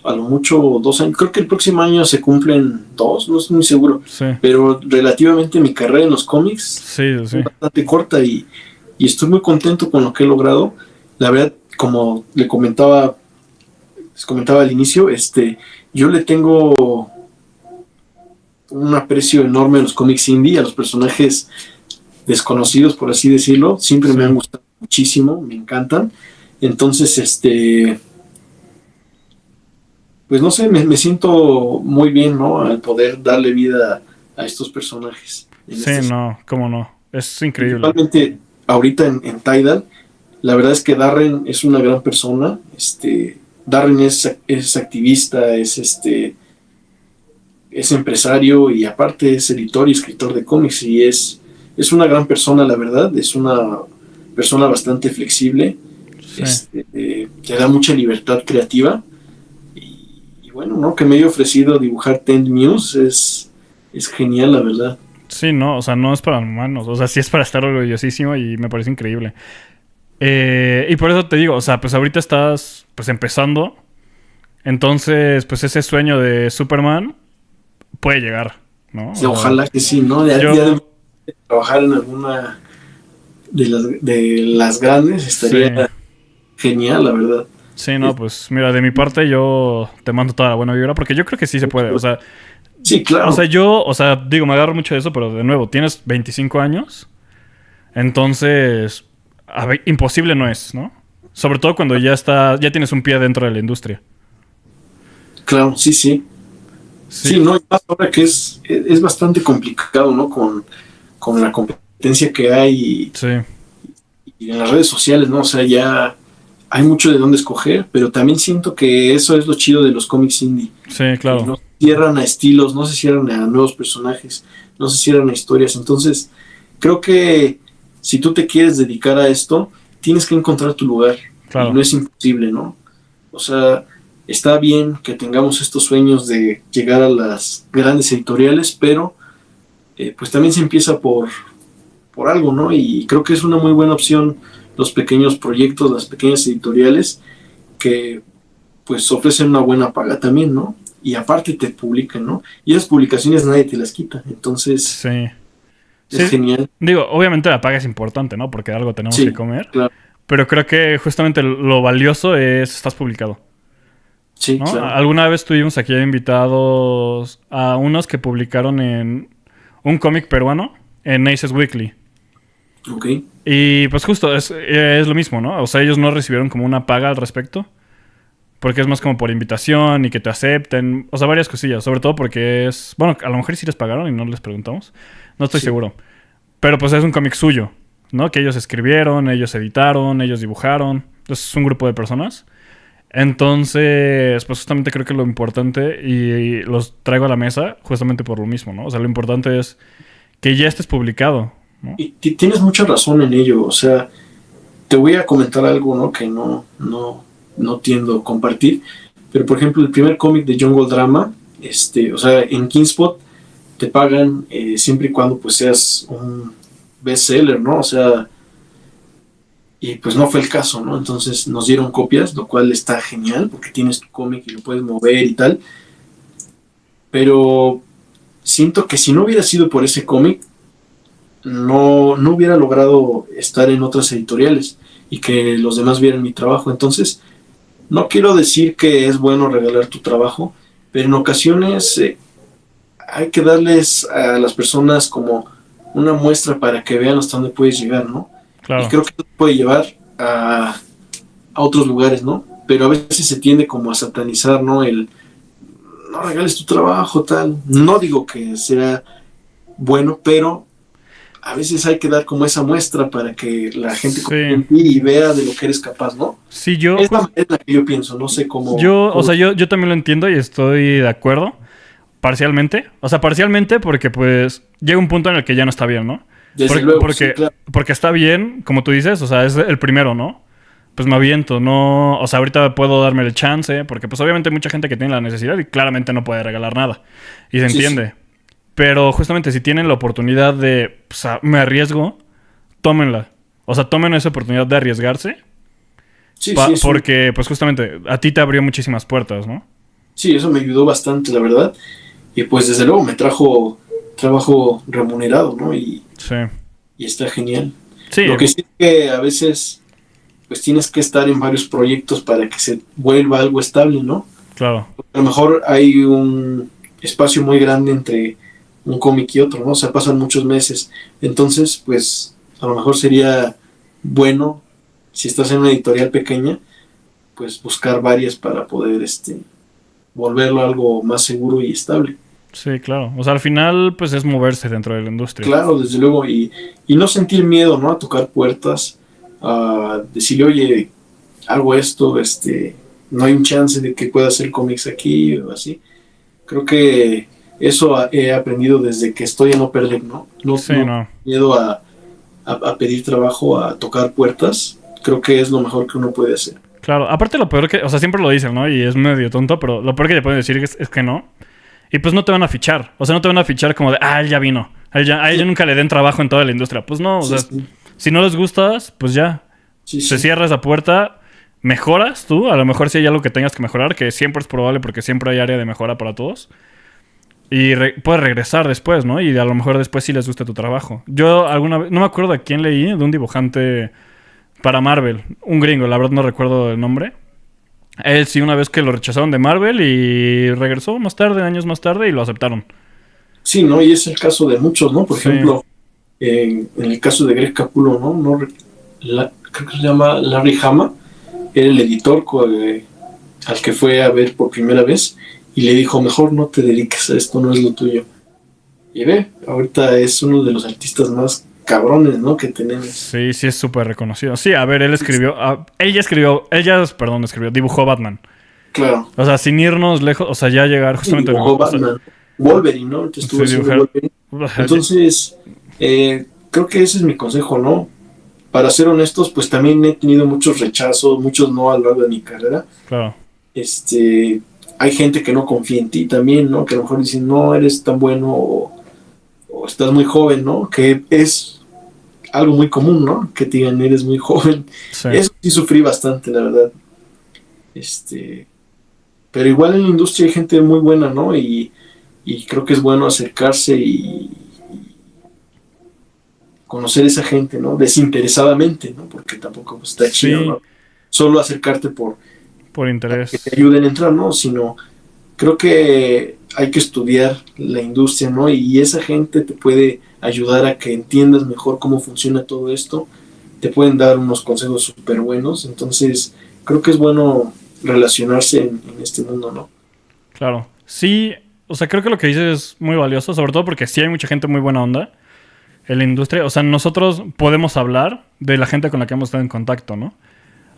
a lo mucho 2 años. Creo que el próximo año se cumplen 2, no estoy muy seguro. Sí, Pero relativamente mi carrera en los cómics sí. es bastante corta, y estoy muy contento con lo que he logrado. La verdad, como les comentaba al inicio, yo le tengo un aprecio enorme a los cómics indie, a los personajes desconocidos, por así decirlo. Siempre Sí. me han gustado muchísimo, me encantan. Entonces, pues no sé, me siento muy bien, ¿no? Al poder darle vida a estos personajes. Sí, no, cómo no. Es increíble. Principalmente ahorita en Tidal, la verdad es que Darren es una gran persona. Darren es activista, es empresario, y aparte es editor y escritor de cómics, y es una gran persona, la verdad. Es una persona bastante flexible. Sí. Te da mucha libertad creativa, y bueno, ¿no? Que me haya ofrecido dibujar Tent Muse es genial, la verdad. Sí, no, o sea, no es para humanos. O sea, sí es para estar orgullosísimo y me parece increíble. Y por eso te digo, o sea, pues ahorita estás pues empezando. Entonces, pues ese sueño de Superman puede llegar, ¿no? Sí, ojalá que sí, ¿no? Ya de trabajar en alguna de las grandes estaría genial, la verdad. Sí, no, pues mira, de mi parte yo te mando toda la buena vibra, porque yo creo que sí se puede. O sea, Sí, claro. O sea, digo, me agarro mucho de eso, pero de nuevo, tienes 25 años, entonces, a ver, imposible no es, ¿no? Sobre todo cuando ya tienes un pie dentro de la industria. Claro, sí, sí. Sí, Sí, no, y más ahora que es bastante complicado, ¿no? Con la competencia que hay sí, y en las redes sociales, ¿no? O sea, ya hay mucho de dónde escoger, pero también siento que eso es lo chido de los cómics indie. sí, Que claro. no se cierran a estilos, no se cierran a nuevos personajes, no se cierran a historias. Entonces, creo que si tú te quieres dedicar a esto, tienes que encontrar tu lugar. Claro. Y no es imposible, ¿no? O sea, está bien que tengamos estos sueños de llegar a las grandes editoriales, pero pues también se empieza por algo, ¿no? Y creo que es una muy buena opción los pequeños proyectos, las pequeñas editoriales que pues ofrecen una buena paga también, ¿no? Y aparte te publican, ¿no? Y esas publicaciones nadie te las quita, entonces Sí. es Sí, genial. digo, obviamente la paga es importante, ¿no? Porque algo tenemos que Sí, comer. claro, Pero creo que justamente lo valioso es estás publicado, sí, ¿no? claro. Alguna vez tuvimos aquí invitados a unos que publicaron en un cómic peruano en Aces Weekly. Ok, Y pues justo es lo mismo, ¿no? O sea, ellos no recibieron como una paga al respecto. Porque es más como por invitación y que te acepten. O sea, varias cosillas. Sobre todo porque es... Bueno, a lo mejor sí les pagaron y no les preguntamos. No estoy sí, seguro. Pero pues es un cómic suyo, ¿no? Que ellos escribieron, ellos editaron, ellos dibujaron. Entonces es un grupo de personas. Entonces, pues justamente creo que lo importante, y los traigo a la mesa justamente por lo mismo, ¿no? O sea, lo importante es que ya estés publicado, ¿no? y tienes mucha razón en ello, o sea, te voy a comentar algo, ¿no? Que no tiendo a compartir, pero por ejemplo el primer cómic de Jungle Drama, o sea, en Kingspot te pagan siempre y cuando pues seas un bestseller, ¿no? O sea, y pues no fue el caso, ¿no? Entonces nos dieron copias, lo cual está genial porque tienes tu cómic y lo puedes mover y tal, pero siento que si no hubiera sido por ese cómic, no hubiera logrado estar en otras editoriales y que los demás vieran mi trabajo. Entonces, no quiero decir que es bueno regalar tu trabajo, pero en ocasiones hay que darles a las personas como una muestra para que vean hasta dónde puedes llegar, ¿no? Y Claro. creo que eso puede llevar a otros lugares, ¿no? Pero a veces se tiende como a satanizar, ¿no? No regales tu trabajo, tal. No digo que sea bueno, pero a veces hay que dar como esa muestra para que la gente confíe en Sí. ti y vea de lo que eres capaz, ¿no? Sí, yo... Es la manera en la que yo pienso, no sé cómo... O sea, yo también lo entiendo y estoy de acuerdo. Parcialmente. O sea, parcialmente porque pues llega un punto en el que ya no está bien, ¿no? Desde luego, sí, claro. Porque está bien, como tú dices, o sea, es el primero, ¿no? Pues me aviento, no... O sea, ahorita puedo darme el chance, porque pues obviamente hay mucha gente que tiene la necesidad y claramente no puede regalar nada. Y se Sí, entiende. sí. Pero justamente si tienen la oportunidad de... O sea, me arriesgo, tómenla. O sea, tomen esa oportunidad de arriesgarse. Sí, sí, eso, Porque pues justamente a ti te abrió muchísimas puertas, ¿no? sí, eso me ayudó bastante, la verdad. Y pues desde luego me trajo trabajo remunerado, ¿no? Sí. Y está genial. Sí, Lo que sí es que a veces pues tienes que estar en varios proyectos para que se vuelva algo estable, ¿no? claro. A lo mejor hay un espacio muy grande entre un cómic y otro, ¿no? O sea, pasan muchos meses. Entonces, pues, a lo mejor sería bueno, si estás en una editorial pequeña, pues buscar varias para poder, volverlo algo más seguro y estable. Sí, claro. O sea, al final, pues es moverse dentro de la industria. Claro, desde luego, y no sentir miedo, ¿no? A tocar puertas, a decirle, oye, hago esto, no hay un chance de que pueda hacer cómics aquí o así. Creo que eso he aprendido desde que estoy en Upper Deck, ¿no? Sí, no. Miedo a pedir trabajo, a tocar puertas. Creo que es lo mejor que uno puede hacer. Claro. Aparte, lo peor que... O sea, siempre lo dicen, ¿no? Y es medio tonto, pero lo peor que te pueden decir es que no. Y pues no te van a fichar. O sea, no te van a fichar como de... Ah, él ya vino. A él ya nunca le den trabajo en toda la industria. Pues no, o Sí, sea... sí. Si no les gustas, pues ya. Sí, Se sí. cierra esa puerta... Mejoras tú, a lo mejor si hay algo que tengas que mejorar, que siempre es probable porque siempre hay área de mejora para todos. Y puedes regresar después, ¿no? Y a lo mejor después sí les gusta tu trabajo. Yo alguna vez, no me acuerdo de quién leí, de un dibujante para Marvel, un gringo, la verdad no recuerdo el nombre. Él sí, una vez que lo rechazaron de Marvel y regresó más tarde, años más tarde, y lo aceptaron. Sí, ¿no? Y es el caso de muchos, ¿no? Por Sí, ejemplo, en el caso de Greg Capullo, ¿no? Creo que se llama Larry Hama, era el editor al que fue a ver por primera vez y le dijo, mejor no te dediques a esto, no es lo tuyo. Y ve, ahorita es uno de los artistas más cabrones, ¿no? Que tenemos. sí, sí es súper reconocido. Sí, a ver, él escribió... perdón, escribió, dibujó Batman. Claro. O sea, sin irnos lejos, o sea, ya llegar justamente... Dibujó Batman. Wolverine, ¿no? Te estuvo haciendo Wolverine. Entonces, creo que ese es mi consejo, ¿no? Para ser honestos, pues también he tenido muchos rechazos, muchos no a lo largo de mi carrera. Claro. Hay gente que no confía en ti también, ¿no? Que a lo mejor dicen, no eres tan bueno o estás muy joven, ¿no? Que es algo muy común, ¿no? Que te digan, eres muy joven. Sí. Eso sí sufrí bastante, la verdad. Pero igual en la industria hay gente muy buena, ¿no? Y creo que es bueno acercarse y conocer a esa gente, ¿no? Desinteresadamente, ¿no? Porque tampoco está chido, Sí, ¿no? Solo acercarte por que interés. te ayuden a entrar, ¿no? Sino creo que hay que estudiar la industria, ¿no? Y esa gente te puede ayudar a que entiendas mejor cómo funciona todo esto. Te pueden dar unos consejos súper buenos. Entonces, creo que es bueno relacionarse en este mundo, ¿no? Claro. Sí, o sea, creo que lo que dices es muy valioso, sobre todo porque sí hay mucha gente muy buena onda en la industria. O sea, nosotros podemos hablar de la gente con la que hemos estado en contacto, ¿no?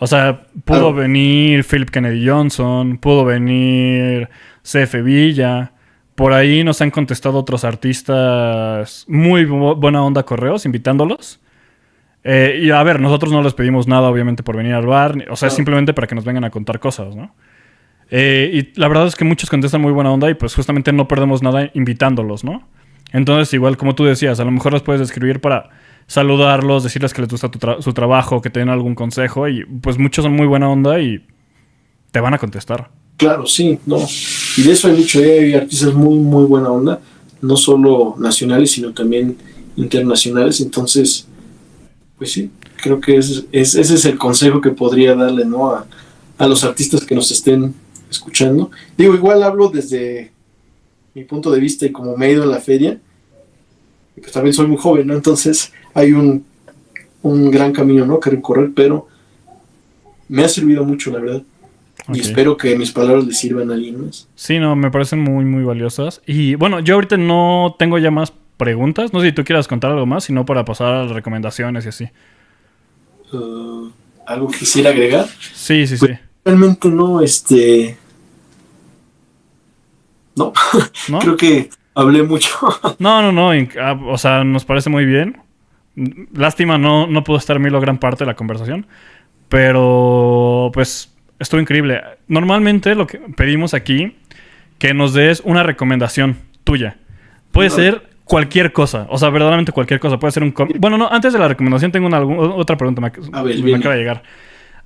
O sea, pudo venir Philip Kennedy Johnson, pudo venir CF Villa. Por ahí nos han contestado otros artistas muy buena onda correos, invitándolos. Y a ver, nosotros no les pedimos nada, obviamente, por venir al bar. O sea, simplemente para que nos vengan a contar cosas, ¿no? Y la verdad es que muchos contestan muy buena onda y pues justamente no perdemos nada invitándolos, ¿no? Entonces, igual como tú decías, a lo mejor los puedes escribir para saludarlos, decirles que les gusta su trabajo, que te den algún consejo y pues muchos son muy buena onda y te van a contestar. Claro, sí, no. Y de eso hay mucho, hay artistas muy, muy buena onda, no solo nacionales, sino también internacionales. Entonces, pues sí, creo que ese es el consejo que podría darle, ¿no? A los artistas que nos estén escuchando. Digo, igual hablo desde mi punto de vista y como me he ido en la feria, y pues también soy muy joven, ¿no? Entonces hay un gran camino, ¿no? Que recorrer, pero me ha servido mucho, la verdad. Okay. Y espero que mis palabras les sirvan a alguien más. Sí, no, me parecen muy, muy valiosas. Y bueno, yo ahorita no tengo ya más preguntas. No sé si tú quieras contar algo más, sino para pasar a las recomendaciones y así. ¿Algo quisiera agregar? Sí, sí, pues, sí. Realmente no, no. ¿No? Creo que hablé mucho. No. O sea, nos parece muy bien. Lástima, no pudo estar Milo gran parte de la conversación. Pero, pues, estuvo increíble. Normalmente lo que pedimos aquí, que nos des una recomendación tuya. Puede ser cualquier cosa. O sea, verdaderamente cualquier cosa. Puede ser un cómic. Bueno, no, antes de la recomendación tengo otra pregunta. Me acaba de llegar.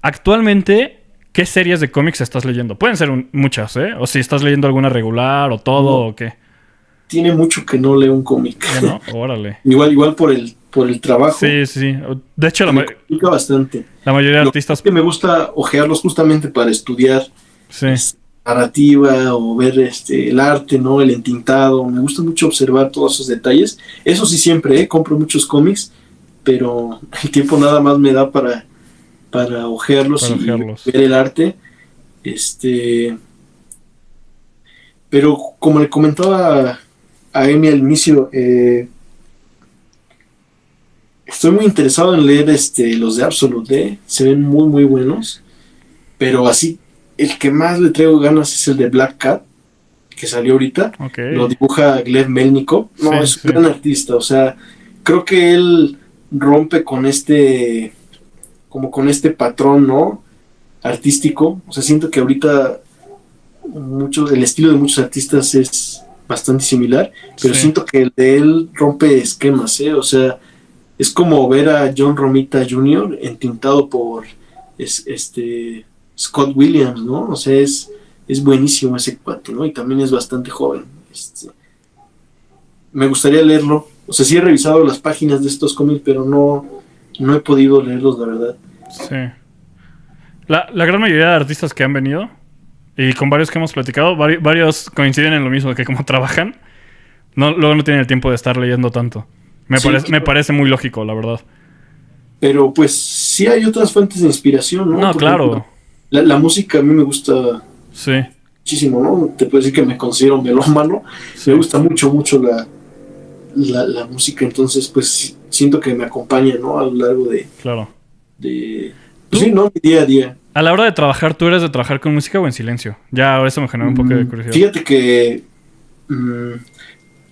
Actualmente, ¿qué series de cómics estás leyendo? Pueden ser muchas, ¿eh? O si estás leyendo alguna regular o todo, o qué. Tiene mucho que no leo un cómic. Bueno, órale. igual por el trabajo. Sí. De hecho, me complica bastante. La mayoría de artistas... que me gusta ojearlos justamente para estudiar narrativa o ver el arte, ¿no? El entintado. Me gusta mucho observar todos esos detalles. Eso sí siempre, compro muchos cómics, pero el tiempo nada más me da para ojearlos y ver el arte. Pero como le comentaba a Emi al inicio, estoy muy interesado en leer los de Absolute, se ven muy muy buenos, pero así el que más le traigo ganas es el de Black Cat, que salió ahorita. Lo dibuja Gleb Melnikov. Es un gran artista, o sea, creo que él rompe con con este patrón, ¿no? Artístico. O sea, siento que ahorita el estilo de muchos artistas es bastante similar, pero siento que el de él rompe esquemas, o sea, es como ver a John Romita Jr. entintado por Scott Williams, ¿no? O sea, es buenísimo ese cuate, ¿no? Y también es bastante joven. Me gustaría leerlo. O sea, sí he revisado las páginas de estos cómics, pero no he podido leerlos, la verdad. Sí. La gran mayoría de artistas que han venido, y con varios que hemos platicado, varios coinciden en lo mismo, que como trabajan, luego no tienen el tiempo de estar leyendo tanto. Me parece muy lógico, la verdad. Pero pues sí hay otras fuentes de inspiración, ¿no? No, Por claro. ejemplo, la música a mí me gusta Sí. muchísimo, ¿no? Te puedo decir que me considero melómano. Sí. Me gusta mucho la música, entonces pues siento que me acompaña, ¿no? A lo largo Claro. pues, sí, ¿no? Mi día a día. A la hora de trabajar, ¿tú eres de trabajar con música o en silencio? Ya, ahora eso me generó un poco de curiosidad. Fíjate que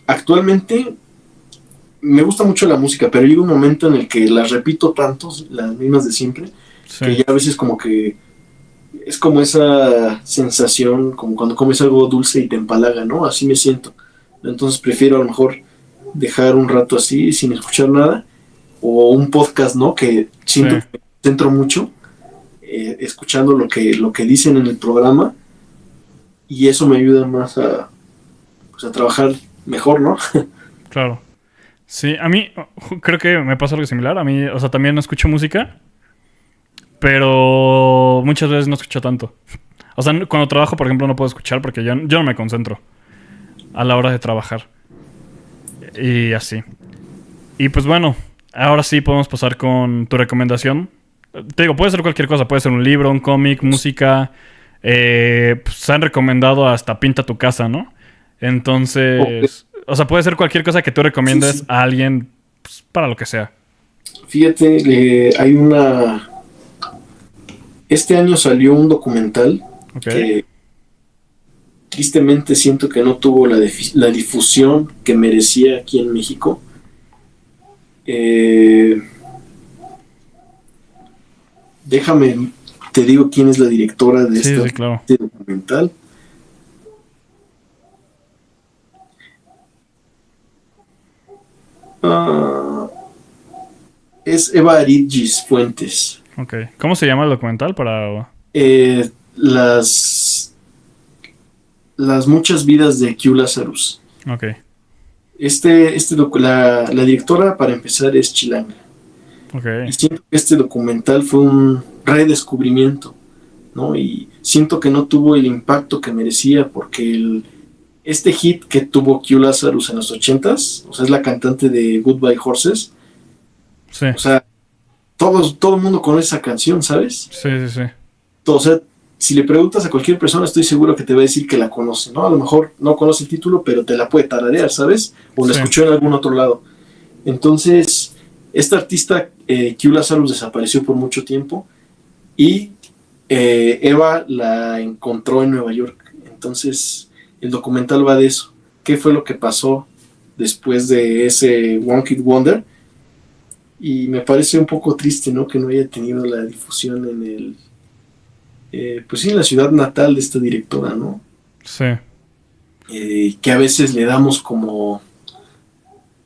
actualmente me gusta mucho la música, pero llega un momento en el que las repito tanto, las mismas de siempre, Sí. que ya a veces como que es como esa sensación, como cuando comes algo dulce y te empalaga, ¿no? Así me siento. Entonces prefiero a lo mejor dejar un rato así sin escuchar nada, o un podcast, ¿no? Que siento Sí. que me centro mucho escuchando lo que dicen en el programa, y eso me ayuda más pues a trabajar mejor, ¿no? Claro. Sí, a mí creo que me pasa algo similar. A mí, o sea, también escucho música, pero muchas veces no escucho tanto. O sea, cuando trabajo, por ejemplo, no puedo escuchar porque yo no me concentro a la hora de trabajar. Y así. Y pues bueno, ahora sí podemos pasar con tu recomendación. Te digo, puede ser cualquier cosa. Puede ser un libro, un cómic, música. Pues, se han recomendado hasta pinta tu casa, ¿no? Entonces... O sea, puede ser cualquier cosa que tú recomiendes Sí. a alguien pues, para lo que sea. Fíjate, hay una... Este año salió un documental Ok. que tristemente siento que no tuvo la difusión que merecía aquí en México. Déjame, te digo quién es la directora de Sí, claro. este documental. Es Eva Arigis Fuentes. Ok. ¿Cómo se llama el documental para...? Las muchas vidas de Q Lazarus. Ok. La directora, para empezar, es chilanga. Ok. Y siento que este documental fue un redescubrimiento, ¿no? Y siento que no tuvo el impacto que merecía, porque este hit que tuvo Q Lazarus en los 80s, o sea, es la cantante de Goodbye Horses. Sí. O sea, todo el mundo conoce esa canción, ¿sabes? Sí. O sea, si le preguntas a cualquier persona, estoy seguro que te va a decir que la conoce, ¿no? A lo mejor no conoce el título, pero te la puede tararear, ¿sabes? O la Sí. escuchó en algún otro lado. Entonces, esta artista, Q Lazarus, desapareció por mucho tiempo, y Eva la encontró en Nueva York. Entonces, el documental va de eso. ¿Qué fue lo que pasó después de ese One Hit Wonder? Y me parece un poco triste, ¿no? Que no haya tenido la difusión pues sí, en la ciudad natal de esta directora, ¿no? Sí. Que a veces le damos como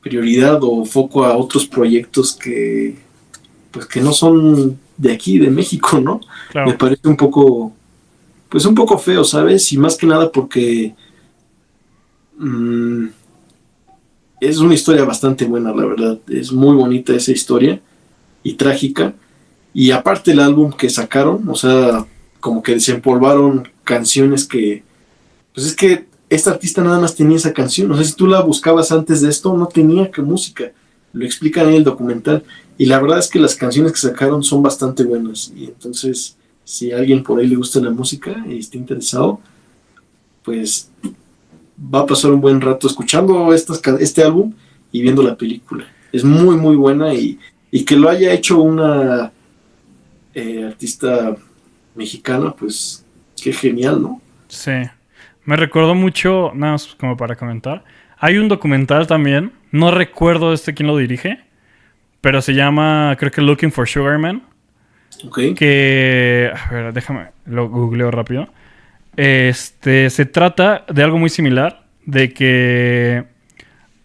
prioridad o foco a otros proyectos pues que no son de aquí, de México, ¿no? Claro. Me parece un poco feo, ¿sabes? Y más que nada porque es una historia bastante buena, la verdad. Es muy bonita esa historia y trágica. Y aparte el álbum que sacaron, o sea, como que desempolvaron canciones que... Pues es que esta artista nada más tenía esa canción. O sea, si tú la buscabas antes de esto, no tenía que música. Lo explican en el documental. Y la verdad es que las canciones que sacaron son bastante buenas. Y entonces, si a alguien por ahí le gusta la música y está interesado, pues va a pasar un buen rato escuchando este álbum y viendo la película. Es muy, muy buena, y que lo haya hecho una artista mexicana, pues qué genial, ¿no? Sí. Me recordó mucho, nada más como para comentar. Hay un documental también, no recuerdo quién lo dirige, pero se llama, creo que Looking for Sugar Man. Ok. Que, a ver, déjame, lo googleo rápido. Se trata de algo muy similar, de que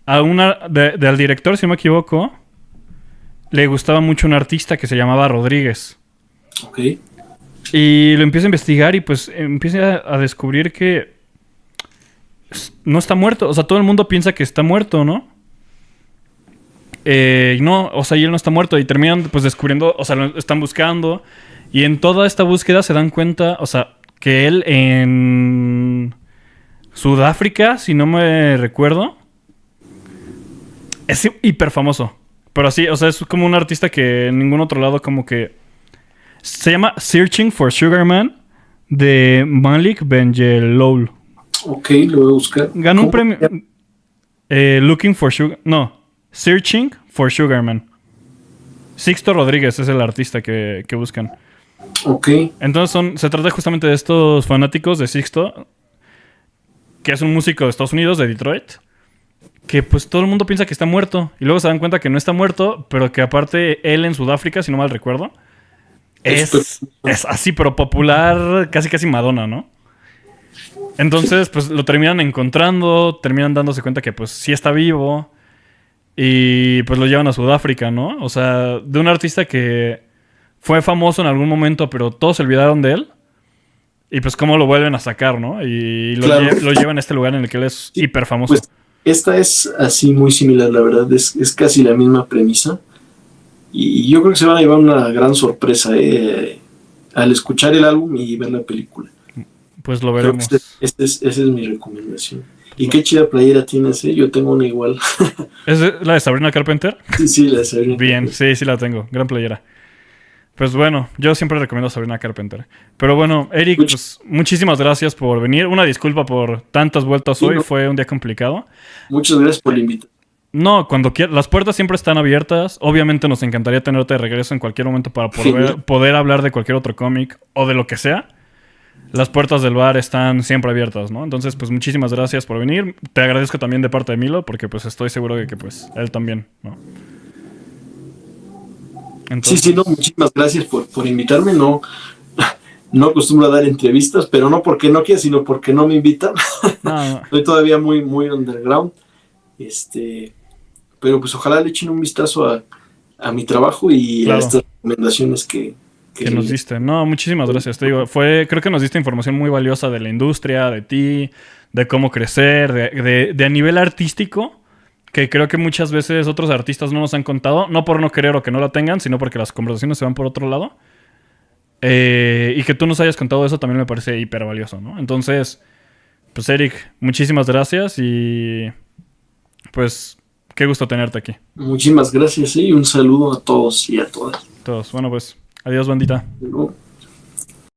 al director, si no me equivoco, le gustaba mucho un artista que se llamaba Rodríguez. Ok. Y lo empieza a investigar y pues empieza a descubrir que no está muerto. O sea, todo el mundo piensa que está muerto, ¿no? No, o sea, y él no está muerto. Y terminan pues descubriendo, o sea, lo están buscando. Y en toda esta búsqueda se dan cuenta, o sea, que él en Sudáfrica, si no me recuerdo, es hiper famoso. Pero así, o sea, es como un artista que en ningún otro lado como que... Se llama Searching for Sugar Man de Malik Benjelloul. Ok, lo voy a buscar. Ganó un ¿Cómo? premio... Looking for Sugar... No, Searching for Sugar Man. Sixto Rodríguez es el artista que buscan. Ok, Entonces se trata justamente de estos fanáticos de Sixto, que es un músico de Estados Unidos, de Detroit, que pues todo el mundo piensa que está muerto. Y luego se dan cuenta que no está muerto, pero que aparte él en Sudáfrica, si no mal recuerdo, es así, pero popular, casi Madonna, ¿no? Entonces, pues lo terminan encontrando, terminan dándose cuenta que pues sí está vivo. Y pues lo llevan a Sudáfrica, ¿no? O sea, de un artista que fue famoso en algún momento, pero todos se olvidaron de él. Y pues cómo lo vuelven a sacar, ¿no? Y lo llevan a este lugar en el que él es sí, hiper famoso. pues esta es así muy similar, la verdad, es casi la misma premisa. Y yo creo que se van a llevar una gran sorpresa al escuchar el álbum y ver la película. Pues lo Creo que veremos. esa es mi recomendación. Y qué chida playera tienes, ¿eh? Yo tengo una igual. ¿Es la de Sabrina Carpenter? Sí, la Sabrina. Bien, sí la tengo. Gran playera. Pues bueno, yo siempre recomiendo a Sabrina Carpenter. Pero bueno, Eric, pues muchísimas gracias por venir. Una disculpa por tantas vueltas Sí, hoy, no. fue un día complicado. Muchas gracias por la invitación. No, cuando quieras, las puertas siempre están abiertas. Obviamente nos encantaría tenerte de regreso en cualquier momento para poder hablar de cualquier otro cómic o de lo que sea. Las puertas del bar están siempre abiertas, ¿no? Entonces, pues muchísimas gracias por venir. Te agradezco también de parte de Milo, porque pues estoy seguro de que pues él también, ¿no? Entonces, Sí, no, muchísimas gracias por invitarme. No acostumbro a dar entrevistas, pero no porque no quiera, sino porque no me invitan. no, Estoy todavía muy underground. Pero pues ojalá le echen un vistazo a mi trabajo y Claro. a estas recomendaciones que nos diste. No, muchísimas gracias. Te digo, creo que nos diste información muy valiosa de la industria, de ti, de cómo crecer, de a nivel artístico, que creo que muchas veces otros artistas no nos han contado, no por no querer o que no la tengan, sino porque las conversaciones se van por otro lado. Y que tú nos hayas contado eso también me parece hiper valioso, ¿no? Entonces, pues Eric, muchísimas gracias y pues qué gusto tenerte aquí. Muchísimas gracias y un saludo a todos y a todas. Todos. Bueno, pues adiós, bandita. Luego.